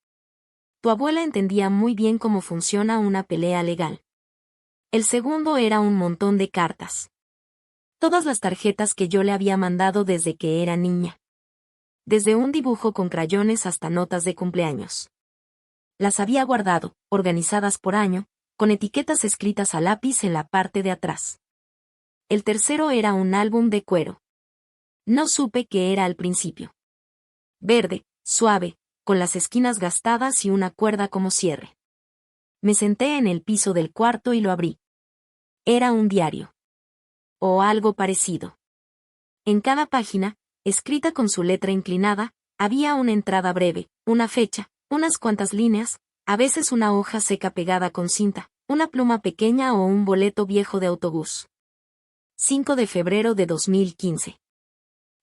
A: Tu abuela entendía muy bien cómo funciona una pelea legal. El segundo era un montón de cartas. Todas las tarjetas que yo le había mandado desde que era niña. Desde un dibujo con crayones hasta notas de cumpleaños. Las había guardado, organizadas por año, con etiquetas escritas a lápiz en la parte de atrás. El tercero era un álbum de cuero. No supe qué era al principio. Verde, suave, con las esquinas gastadas y una cuerda como cierre. Me senté en el piso del cuarto y lo abrí. Era un diario. O algo parecido. En cada página, escrita con su letra inclinada, había una entrada breve, una fecha, unas cuantas líneas, a veces una hoja seca pegada con cinta, una pluma pequeña o un boleto viejo de autobús. 5 de febrero de 2015.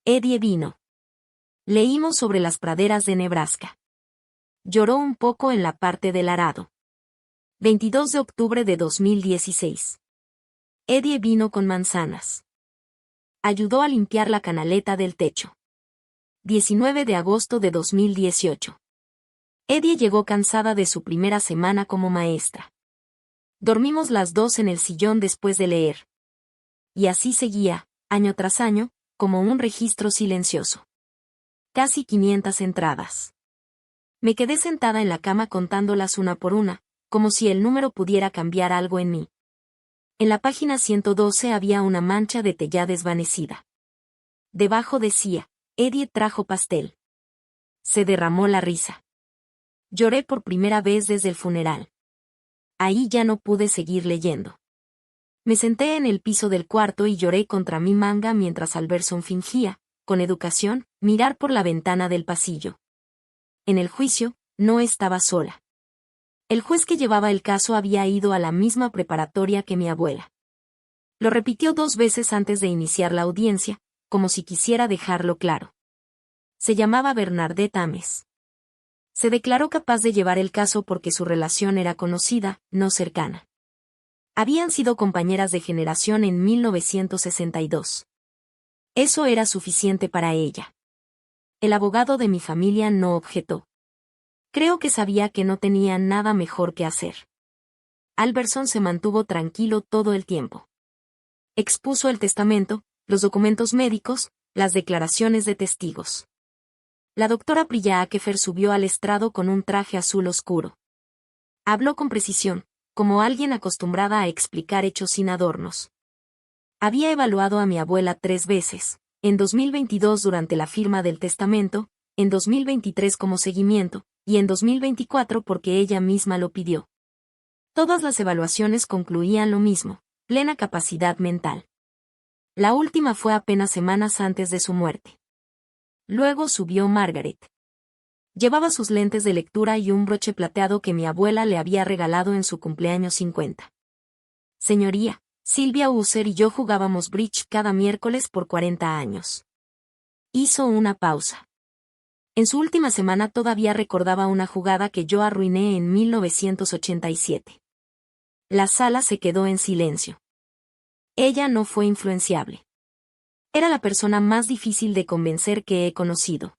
A: Eddie vino. Leímos sobre las praderas de Nebraska. Lloró un poco en la parte del arado. 22 de octubre de 2016. Eddie vino con manzanas. Ayudó a limpiar la canaleta del techo. 19 de agosto de 2018. Eddie llegó cansada de su primera semana como maestra. Dormimos las 2 en el sillón después de leer. Y así seguía, año tras año, como un registro silencioso. Casi 500 entradas. Me quedé sentada en la cama contándolas una por una, como si el número pudiera cambiar algo en mí. En la página 112 había una mancha de té ya desvanecida. Debajo decía, Eddie trajo pastel. Se derramó la risa. Lloré por primera vez desde el funeral. Ahí ya no pude seguir leyendo. Me senté en el piso del cuarto y lloré contra mi manga mientras Alberson fingía, con educación, mirar por la ventana del pasillo. En el juicio, no estaba sola. El juez que llevaba el caso había ido a la misma preparatoria que mi abuela. Lo repitió 2 veces antes de iniciar la audiencia, como si quisiera dejarlo claro. Se llamaba Bernadette Ames. Se declaró capaz de llevar el caso porque su relación era conocida, no cercana. Habían sido compañeras de generación en 1962. Eso era suficiente para ella. El abogado de mi familia no objetó. Creo que sabía que no tenía nada mejor que hacer. Alberson se mantuvo tranquilo todo el tiempo. Expuso el testamento, los documentos médicos, las declaraciones de testigos. La doctora Priya Akefer subió al estrado con un traje azul oscuro. Habló con precisión, como alguien acostumbrada a explicar hechos sin adornos. Había evaluado a mi abuela 3 veces, en 2022 durante la firma del testamento, en 2023 como seguimiento, y en 2024 porque ella misma lo pidió. Todas las evaluaciones concluían lo mismo, plena capacidad mental. La última fue apenas semanas antes de su muerte. Luego subió Margaret. Llevaba sus lentes de lectura y un broche plateado que mi abuela le había regalado en su cumpleaños 50. Señoría, Sylvia User y yo jugábamos bridge cada miércoles por 40 años. Hizo una pausa. En su última semana todavía recordaba una jugada que yo arruiné en 1987. La sala se quedó en silencio. Ella no fue influenciable. Era la persona más difícil de convencer que he conocido.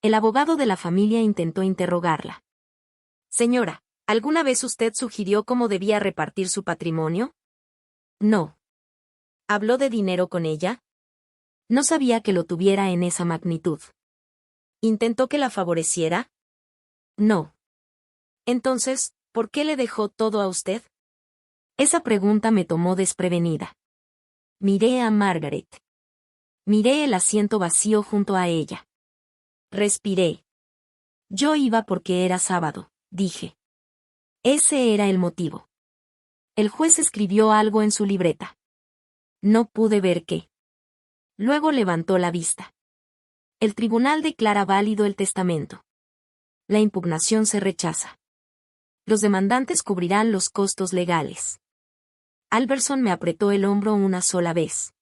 A: El abogado de la familia intentó interrogarla. Señora, ¿alguna vez usted sugirió cómo debía repartir su patrimonio? No. ¿Habló de dinero con ella? No sabía que lo tuviera en esa magnitud. ¿Intentó que la favoreciera? No. Entonces, ¿por qué le dejó todo a usted? Esa pregunta me tomó desprevenida. Miré a Margaret. Miré el asiento vacío junto a ella. Respiré. Yo iba porque era sábado, dije. Ese era el motivo. El juez escribió algo en su libreta. No pude ver qué. Luego levantó la vista. El tribunal declara válido el testamento. La impugnación se rechaza. Los demandantes cubrirán los costos legales. Alberson me apretó el hombro una sola vez.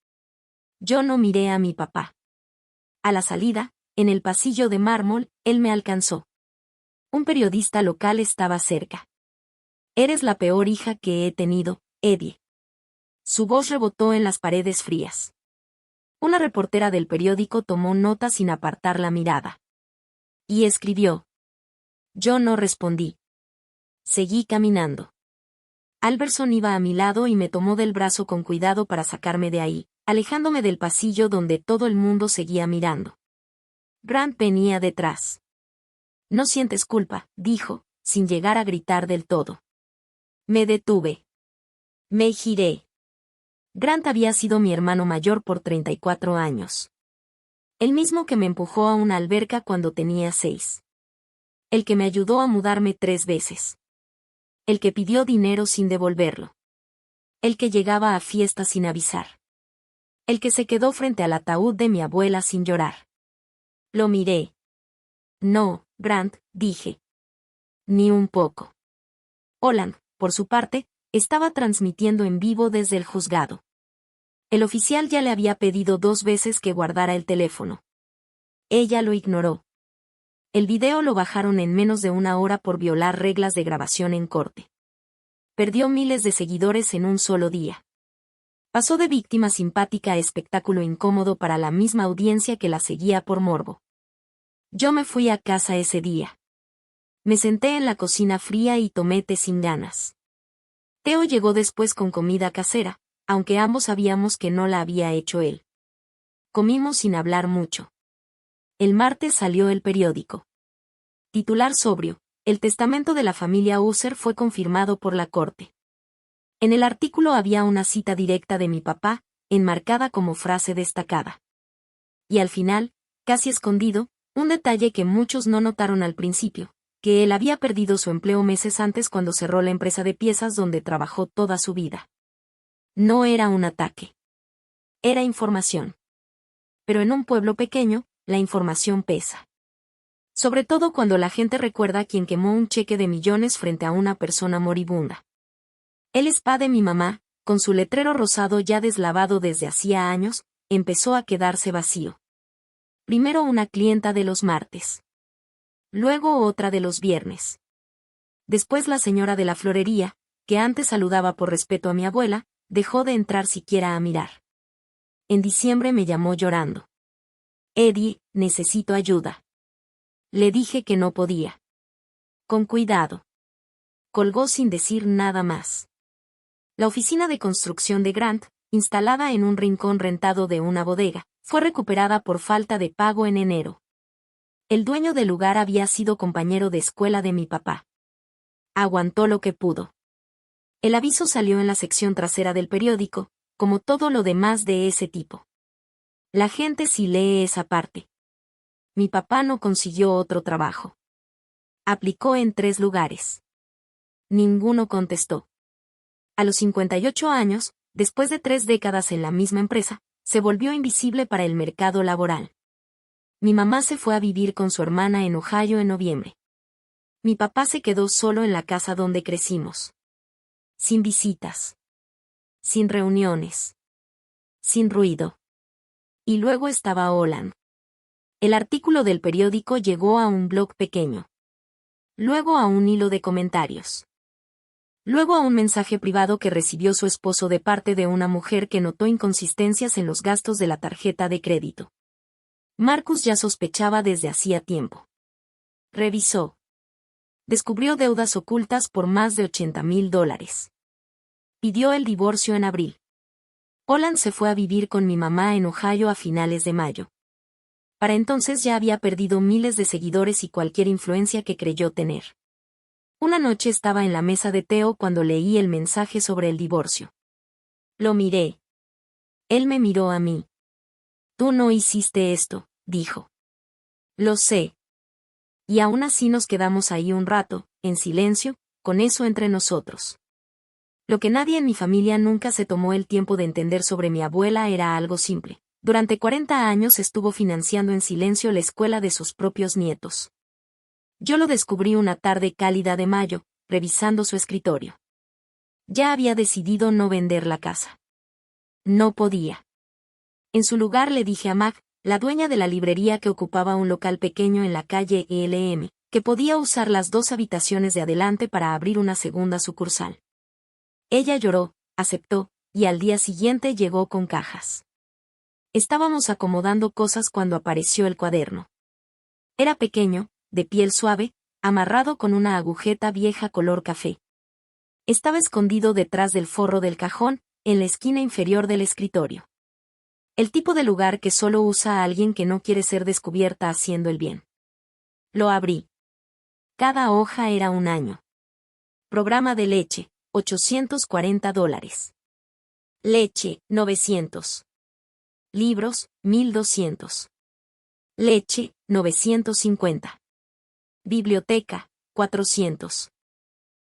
A: Yo no miré a mi papá. A la salida, en el pasillo de mármol, él me alcanzó. Un periodista local estaba cerca. Eres la peor hija que he tenido, Eddie. Su voz rebotó en las paredes frías. Una reportera del periódico tomó nota sin apartar la mirada. Y escribió. Yo no respondí. Seguí caminando. Alberson iba a mi lado y me tomó del brazo con cuidado para sacarme de ahí, alejándome del pasillo donde todo el mundo seguía mirando. Grant venía detrás. No sientes culpa, dijo, sin llegar a gritar del todo. Me detuve. Me giré. Grant había sido mi hermano mayor por 34 años. El mismo que me empujó a una alberca cuando tenía 6. El que me ayudó a mudarme 3 veces. El que pidió dinero sin devolverlo. El que llegaba a fiestas sin avisar. El que se quedó frente al ataúd de mi abuela sin llorar. Lo miré. No, Grant, dije. Ni un poco. Holland, por su parte, estaba transmitiendo en vivo desde el juzgado. El oficial ya le había pedido 2 veces que guardara el teléfono. Ella lo ignoró. El video lo bajaron en menos de 1 hora por violar reglas de grabación en corte. Perdió miles de seguidores en un solo día. Pasó de víctima simpática a espectáculo incómodo para la misma audiencia que la seguía por morbo. Yo me fui a casa ese día. Me senté en la cocina fría y tomé té sin ganas. Theo llegó después con comida casera, aunque ambos sabíamos que no la había hecho él. Comimos sin hablar mucho. El martes salió el periódico. Titular sobrio: el testamento de la familia User fue confirmado por la corte. En el artículo había una cita directa de mi papá, enmarcada como frase destacada. Y al final, casi escondido, un detalle que muchos no notaron al principio, que él había perdido su empleo meses antes cuando cerró la empresa de piezas donde trabajó toda su vida. No era un ataque. Era información. Pero en un pueblo pequeño, la información pesa. Sobre todo cuando la gente recuerda a quien quemó un cheque de millones frente a una persona moribunda. El spa de mi mamá, con su letrero rosado ya deslavado desde hacía años, empezó a quedarse vacío. Primero una clienta de los martes. Luego otra de los viernes. Después la señora de la florería, que antes saludaba por respeto a mi abuela, dejó de entrar siquiera a mirar. En diciembre me llamó llorando. Eddie, necesito ayuda. Le dije que no podía. Con cuidado. Colgó sin decir nada más. La oficina de construcción de Grant, instalada en un rincón rentado de una bodega, fue recuperada por falta de pago en enero. El dueño del lugar había sido compañero de escuela de mi papá. Aguantó lo que pudo. El aviso salió en la sección trasera del periódico, como todo lo demás de ese tipo. La gente sí lee esa parte. Mi papá no consiguió otro trabajo. Aplicó en 3 lugares. Ninguno contestó. A los 58 años, después de 3 décadas en la misma empresa, se volvió invisible para el mercado laboral. Mi mamá se fue a vivir con su hermana en Ohio en noviembre. Mi papá se quedó solo en la casa donde crecimos. Sin visitas. Sin reuniones. Sin ruido. Y luego estaba Olan. El artículo del periódico llegó a un blog pequeño. Luego a un hilo de comentarios. Luego a un mensaje privado que recibió su esposo de parte de una mujer que notó inconsistencias en los gastos de la tarjeta de crédito. Marcus ya sospechaba desde hacía tiempo. Revisó. Descubrió deudas ocultas por más de $80,000. Pidió el divorcio en abril. Olan se fue a vivir con mi mamá en Ohio a finales de mayo. Para entonces ya había perdido miles de seguidores y cualquier influencia que creyó tener. Una noche estaba en la mesa de Theo cuando leí el mensaje sobre el divorcio. Lo miré. Él me miró a mí. Tú no hiciste esto, dijo. Lo sé. Y aún así nos quedamos ahí un rato, en silencio, con eso entre nosotros. Lo que nadie en mi familia nunca se tomó el tiempo de entender sobre mi abuela era algo simple. Durante 40 años estuvo financiando en silencio la escuela de sus propios nietos. Yo lo descubrí una tarde cálida de mayo, revisando su escritorio. Ya había decidido no vender la casa. No podía. En su lugar le dije a Mag, la dueña de la librería que ocupaba un local pequeño en la calle ELM, que podía usar las 2 habitaciones de adelante para abrir una segunda sucursal. Ella lloró, aceptó, y al día siguiente llegó con cajas. Estábamos acomodando cosas cuando apareció el cuaderno. Era pequeño, de piel suave, amarrado con una agujeta vieja color café. Estaba escondido detrás del forro del cajón, en la esquina inferior del escritorio. El tipo de lugar que solo usa a alguien que no quiere ser descubierta haciendo el bien. Lo abrí. Cada hoja era un año. Programa de leche, $840. Leche, 900. Libros, 1200. Leche, 950. Biblioteca, 400.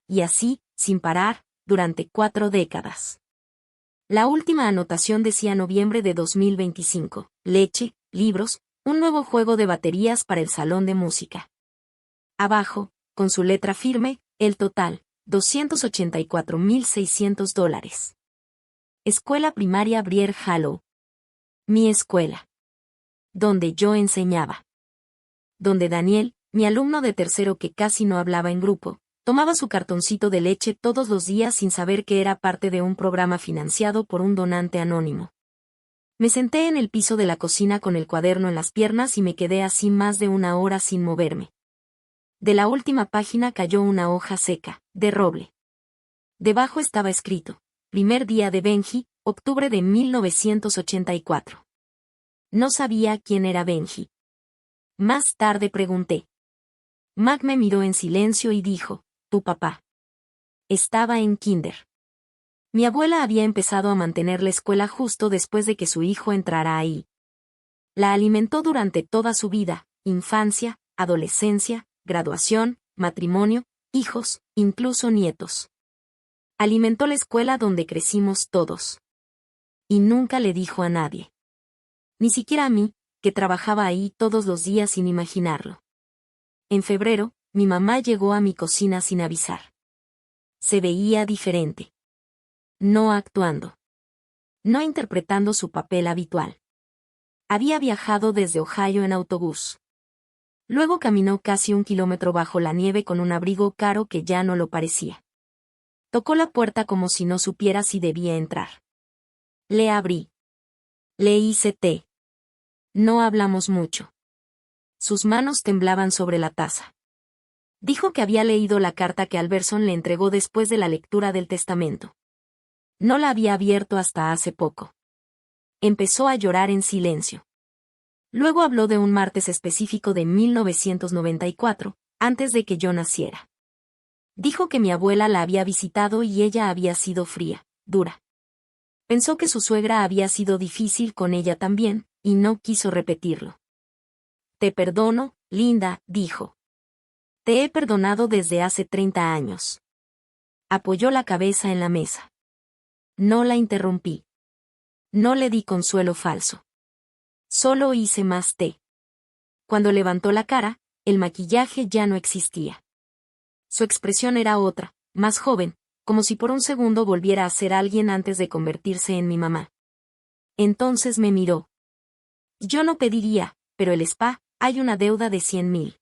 A: Y así, sin parar, durante 4 décadas. La última anotación decía noviembre de 2025, leche, libros, un nuevo juego de baterías para el salón de música. Abajo, con su letra firme, el total, $284,600. Escuela Primaria Brier Hollow. Mi escuela. Donde yo enseñaba. Donde Daniel, mi alumno de tercero que casi no hablaba en grupo, tomaba su cartoncito de leche todos los días sin saber que era parte de un programa financiado por un donante anónimo. Me senté en el piso de la cocina con el cuaderno en las piernas y me quedé así más de 1 hora sin moverme. De la última página cayó una hoja seca, de roble. Debajo estaba escrito, primer día de Benji, octubre de 1984. No sabía quién era Benji. Más tarde pregunté. Mag me miró en silencio y dijo, tu papá. Estaba en kinder. Mi abuela había empezado a mantener la escuela justo después de que su hijo entrara ahí. La alimentó durante toda su vida, infancia, adolescencia, graduación, matrimonio, hijos, incluso nietos. Alimentó la escuela donde crecimos todos. Y nunca le dijo a nadie. Ni siquiera a mí, que trabajaba ahí todos los días sin imaginarlo. En febrero, mi mamá llegó a mi cocina sin avisar. Se veía diferente. No actuando. No interpretando su papel habitual. Había viajado desde Ohio en autobús. Luego caminó casi 1 kilómetro bajo la nieve con un abrigo caro que ya no lo parecía. Tocó la puerta como si no supiera si debía entrar. Le abrí. Le hice té. No hablamos mucho. Sus manos temblaban sobre la taza. Dijo que había leído la carta que Alberson le entregó después de la lectura del testamento. No la había abierto hasta hace poco. Empezó a llorar en silencio. Luego habló de un martes específico de 1994, antes de que yo naciera. Dijo que mi abuela la había visitado y ella había sido fría, dura. Pensó que su suegra había sido difícil con ella también, y no quiso repetirlo. Te perdono, Linda, dijo. Te he perdonado desde hace 30 años. Apoyó la cabeza en la mesa. No la interrumpí. No le di consuelo falso. Solo hice más té. Cuando levantó la cara, el maquillaje ya no existía. Su expresión era otra, más joven, como si por un segundo volviera a ser alguien antes de convertirse en mi mamá. Entonces me miró. Yo no pediría, pero el spa, hay una deuda de 100,000.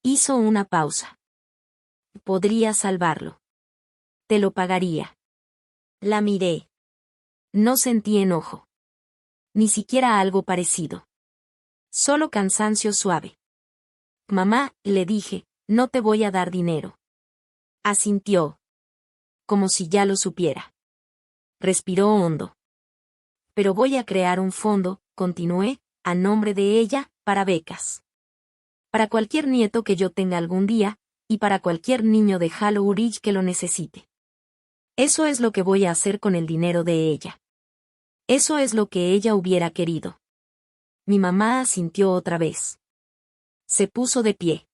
A: Hizo una pausa. Podría salvarlo. Te lo pagaría. La miré. No sentí enojo. Ni siquiera algo parecido. Solo cansancio suave. Mamá, le dije, no te voy a dar dinero. Asintió. Como si ya lo supiera. Respiró hondo. Pero voy a crear un fondo, continué, a nombre de ella, para becas. Para cualquier nieto que yo tenga algún día, y para cualquier niño de Hollow Ridge que lo necesite. Eso es lo que voy a hacer con el dinero de ella. Eso es lo que ella hubiera querido. Mi mamá asintió otra vez. Se puso de pie.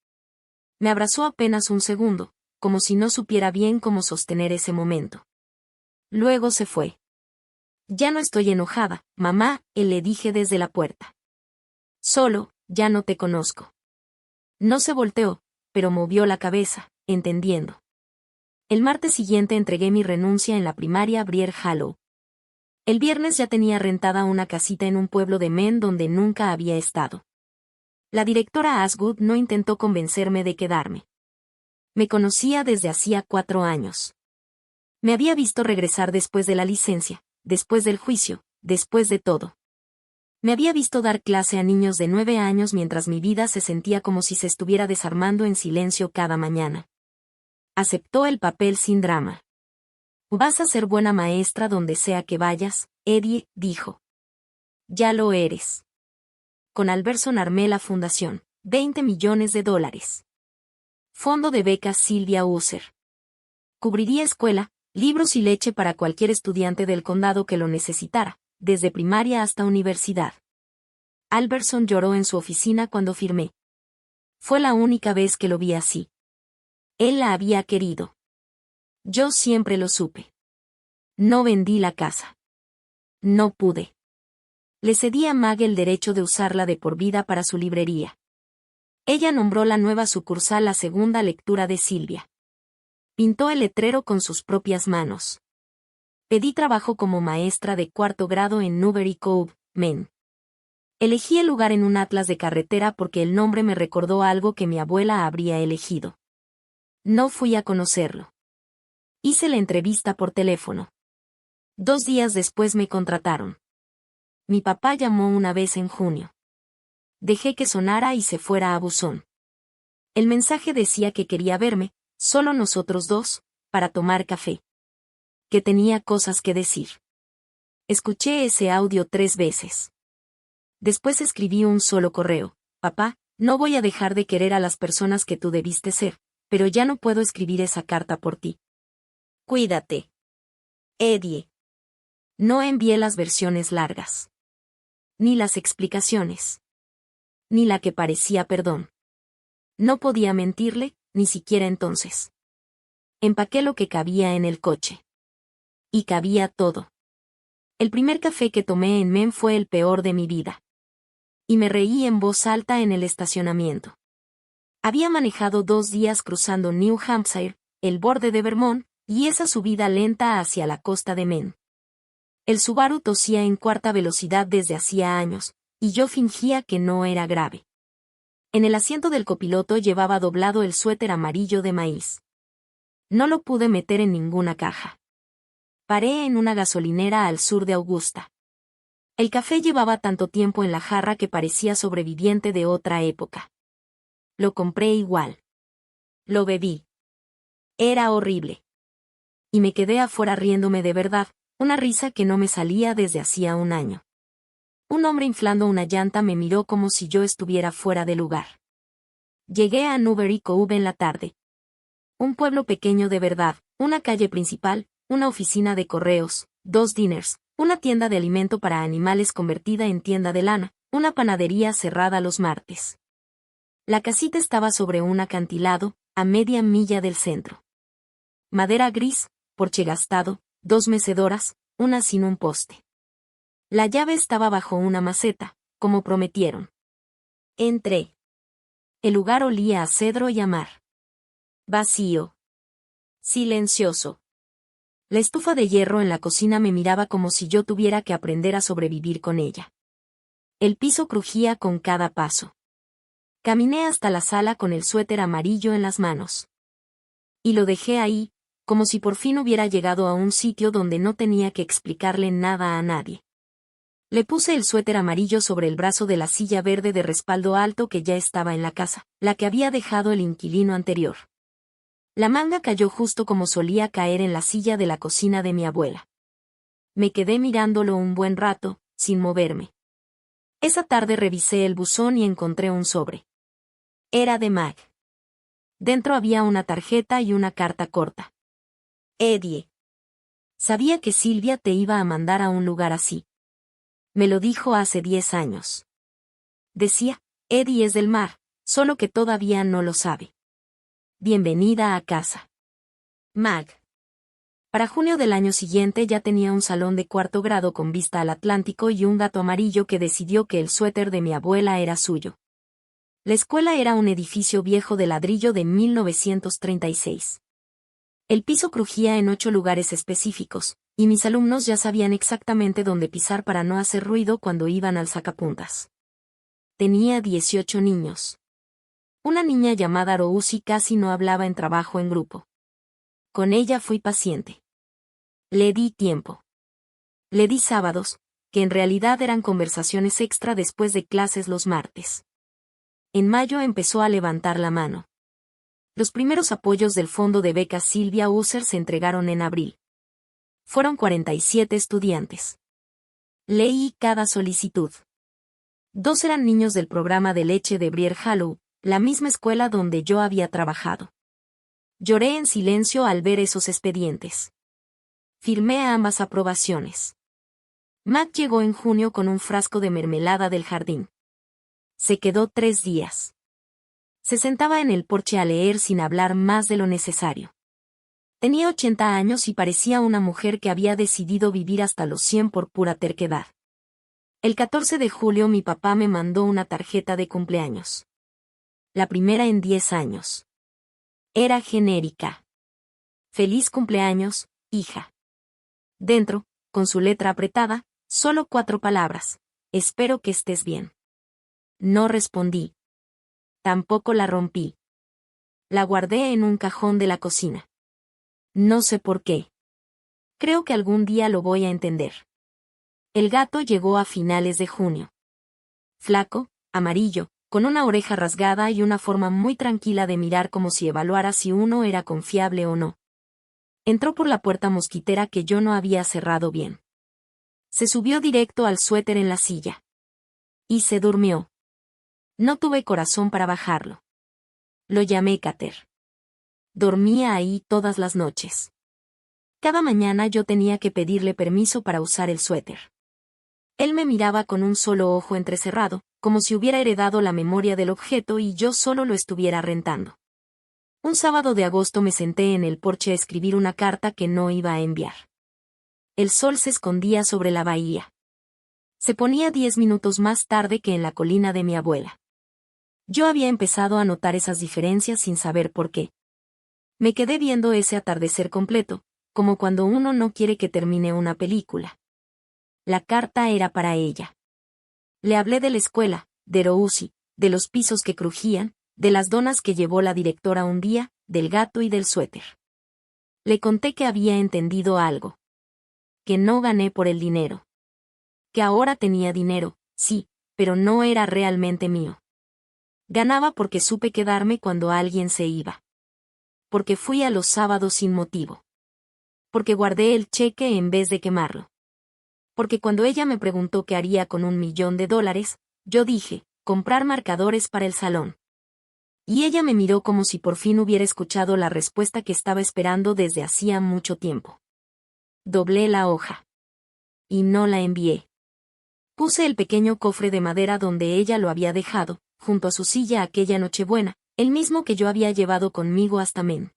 A: Me abrazó apenas un segundo, como si no supiera bien cómo sostener ese momento. Luego se fue. Ya no estoy enojada, mamá, le dije desde la puerta. Solo, ya no te conozco. No se volteó, pero movió la cabeza, entendiendo. El martes siguiente entregué mi renuncia en la primaria Brier Hollow. El viernes ya tenía rentada una casita en un pueblo de Maine donde nunca había estado. La directora Ashwood no intentó convencerme de quedarme. Me conocía desde hacía 4 años. Me había visto regresar después de la licencia, después del juicio, después de todo. Me había visto dar clase a niños de 9 años mientras mi vida se sentía como si se estuviera desarmando en silencio cada mañana. Aceptó el papel sin drama. Vas a ser buena maestra donde sea que vayas, Eddie, dijo. Ya lo eres. Con Alberson armé la fundación, $20 millones. Fondo de becas Sylvia User. Cubriría escuela, libros y leche para cualquier estudiante del condado que lo necesitara, desde primaria hasta universidad. Alberson lloró en su oficina cuando firmé. Fue la única vez que lo vi así. Él la había querido. Yo siempre lo supe. No vendí la casa. No pude. Le cedí a Mag el derecho de usarla de por vida para su librería. Ella nombró la nueva sucursal la segunda lectura de Sylvia. Pintó el letrero con sus propias manos. Pedí trabajo como maestra de 4º grado en Newbury Cove, Maine. Elegí el lugar en un atlas de carretera porque el nombre me recordó algo que mi abuela habría elegido. No fui a conocerlo. Hice la entrevista por teléfono. 2 días después me contrataron. Mi papá llamó una vez en junio. Dejé que sonara y se fuera a buzón. El mensaje decía que quería verme, solo nosotros dos, para tomar café. Que tenía cosas que decir. Escuché ese audio 3 veces. Después escribí un solo correo. Papá, no voy a dejar de querer a las personas que tú debiste ser, pero ya no puedo escribir esa carta por ti. Cuídate. Eddie. No envié las versiones largas. Ni las explicaciones. Ni la que parecía perdón. No podía mentirle, ni siquiera entonces. Empaqué lo que cabía en el coche. Y cabía todo. El primer café que tomé en Men fue el peor de mi vida. Y me reí en voz alta en el estacionamiento. Había manejado 2 días cruzando New Hampshire, el borde de Vermont, y esa subida lenta hacia la costa de Maine. El Subaru tosía en cuarta velocidad desde hacía años, y yo fingía que no era grave. En el asiento del copiloto llevaba doblado el suéter amarillo de maíz. No lo pude meter en ninguna caja. Paré en una gasolinera al sur de Augusta. El café llevaba tanto tiempo en la jarra que parecía sobreviviente de otra época. Lo compré igual. Lo bebí. Era horrible. Y me quedé afuera riéndome de verdad, una risa que no me salía desde hacía un año. Un hombre inflando una llanta me miró como si yo estuviera fuera de lugar. Llegué a Newbury Cove en la tarde. Un pueblo pequeño de verdad, una calle principal, una oficina de correos, 2 diners, una tienda de alimento para animales convertida en tienda de lana, una panadería cerrada los martes. La casita estaba sobre un acantilado, a media milla del centro. Madera gris, porche gastado, 2 mecedoras, una sin un poste. La llave estaba bajo una maceta, como prometieron. Entré. El lugar olía a cedro y a mar. Vacío. Silencioso. La estufa de hierro en la cocina me miraba como si yo tuviera que aprender a sobrevivir con ella. El piso crujía con cada paso. Caminé hasta la sala con el suéter amarillo en las manos. Y lo dejé ahí, como si por fin hubiera llegado a un sitio donde no tenía que explicarle nada a nadie. Le puse el suéter amarillo sobre el brazo de la silla verde de respaldo alto que ya estaba en la casa, la que había dejado el inquilino anterior. La manga cayó justo como solía caer en la silla de la cocina de mi abuela. Me quedé mirándolo un buen rato, sin moverme. Esa tarde revisé el buzón y encontré un sobre. Era de Mag. Dentro había una tarjeta y una carta corta. Eddie. Sabía que Silvia te iba a mandar a un lugar así. Me lo dijo hace 10 años. Decía, Eddie es del mar, solo que todavía no lo sabe. Bienvenida a casa. Mag. Para junio del año siguiente ya tenía un salón de 4º grado con vista al Atlántico y un gato amarillo que decidió que el suéter de mi abuela era suyo. La escuela era un edificio viejo de ladrillo de 1936. El piso crujía en 8 lugares específicos, y mis alumnos ya sabían exactamente dónde pisar para no hacer ruido cuando iban al sacapuntas. Tenía 18 niños. Una niña llamada Rousy casi no hablaba en trabajo en grupo. Con ella fui paciente. Le di tiempo. Le di sábados, que en realidad eran conversaciones extra después de clases los martes. En mayo empezó a levantar la mano. Los primeros apoyos del fondo de becas Silvia User se entregaron en abril. Fueron 47 estudiantes. Leí cada solicitud. 2 eran niños del programa de leche de Brier Hollow, la misma escuela donde yo había trabajado. Lloré en silencio al ver esos expedientes. Firmé ambas aprobaciones. Matt llegó en junio con un frasco de mermelada del jardín. Se quedó 3 días. Se sentaba en el porche a leer sin hablar más de lo necesario. Tenía 80 años y parecía una mujer que había decidido vivir hasta los 100 por pura terquedad. El 14 de julio mi papá me mandó una tarjeta de cumpleaños. La primera en 10 años. Era genérica. Feliz cumpleaños, hija. Dentro, con su letra apretada, solo 4 palabras. Espero que estés bien. No respondí. Tampoco la rompí. La guardé en un cajón de la cocina. No sé por qué. Creo que algún día lo voy a entender. El gato llegó a finales de junio. Flaco, amarillo, con una oreja rasgada y una forma muy tranquila de mirar como si evaluara si uno era confiable o no. Entró por la puerta mosquitera que yo no había cerrado bien. Se subió directo al suéter en la silla. Y se durmió. No tuve corazón para bajarlo. Lo llamé Cater. Dormía ahí todas las noches. Cada mañana yo tenía que pedirle permiso para usar el suéter. Él me miraba con un solo ojo entrecerrado, como si hubiera heredado la memoria del objeto y yo solo lo estuviera rentando. Un sábado de agosto me senté en el porche a escribir una carta que no iba a enviar. El sol se escondía sobre la bahía. Se ponía 10 minutos más tarde que en la colina de mi abuela. Yo había empezado a notar esas diferencias sin saber por qué. Me quedé viendo ese atardecer completo, como cuando uno no quiere que termine una película. La carta era para ella. Le hablé de la escuela, de Rousi, de los pisos que crujían, de las donas que llevó la directora un día, del gato y del suéter. Le conté que había entendido algo. Que no gané por el dinero. Que ahora tenía dinero, sí, pero no era realmente mío. Ganaba porque supe quedarme cuando alguien se iba. Porque fui a los sábados sin motivo. Porque guardé el cheque en vez de quemarlo. Porque cuando ella me preguntó qué haría con $1.000.000, yo dije, comprar marcadores para el salón. Y ella me miró como si por fin hubiera escuchado la respuesta que estaba esperando desde hacía mucho tiempo. Doblé la hoja. Y no la envié. Puse el pequeño cofre de madera donde ella lo había dejado, junto a su silla aquella Nochebuena, el mismo que yo había llevado conmigo hasta Men.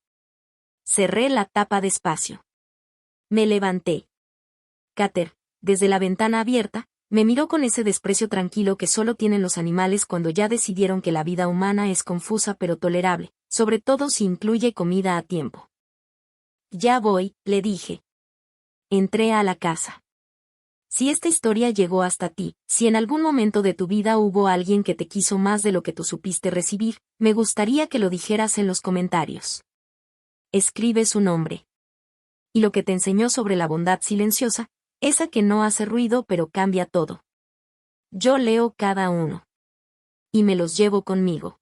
A: Cerré la tapa despacio. Me levanté. Cater, desde la ventana abierta, me miró con ese desprecio tranquilo que solo tienen los animales cuando ya decidieron que la vida humana es confusa pero tolerable, sobre todo si incluye comida a tiempo. Ya voy, le dije. Entré a la casa. Si esta historia llegó hasta ti, si en algún momento de tu vida hubo alguien que te quiso más de lo que tú supiste recibir, me gustaría que lo dijeras en los comentarios. Escribe su nombre. Y lo que te enseñó sobre la bondad silenciosa, esa que no hace ruido pero cambia todo. Yo leo cada uno. Y me los llevo conmigo.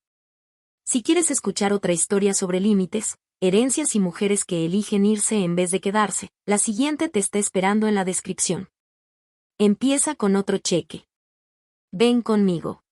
A: Si quieres escuchar otra historia sobre límites, herencias y mujeres que eligen irse en vez de quedarse, la siguiente te está esperando en la descripción. Empieza con otro cheque. Ven conmigo.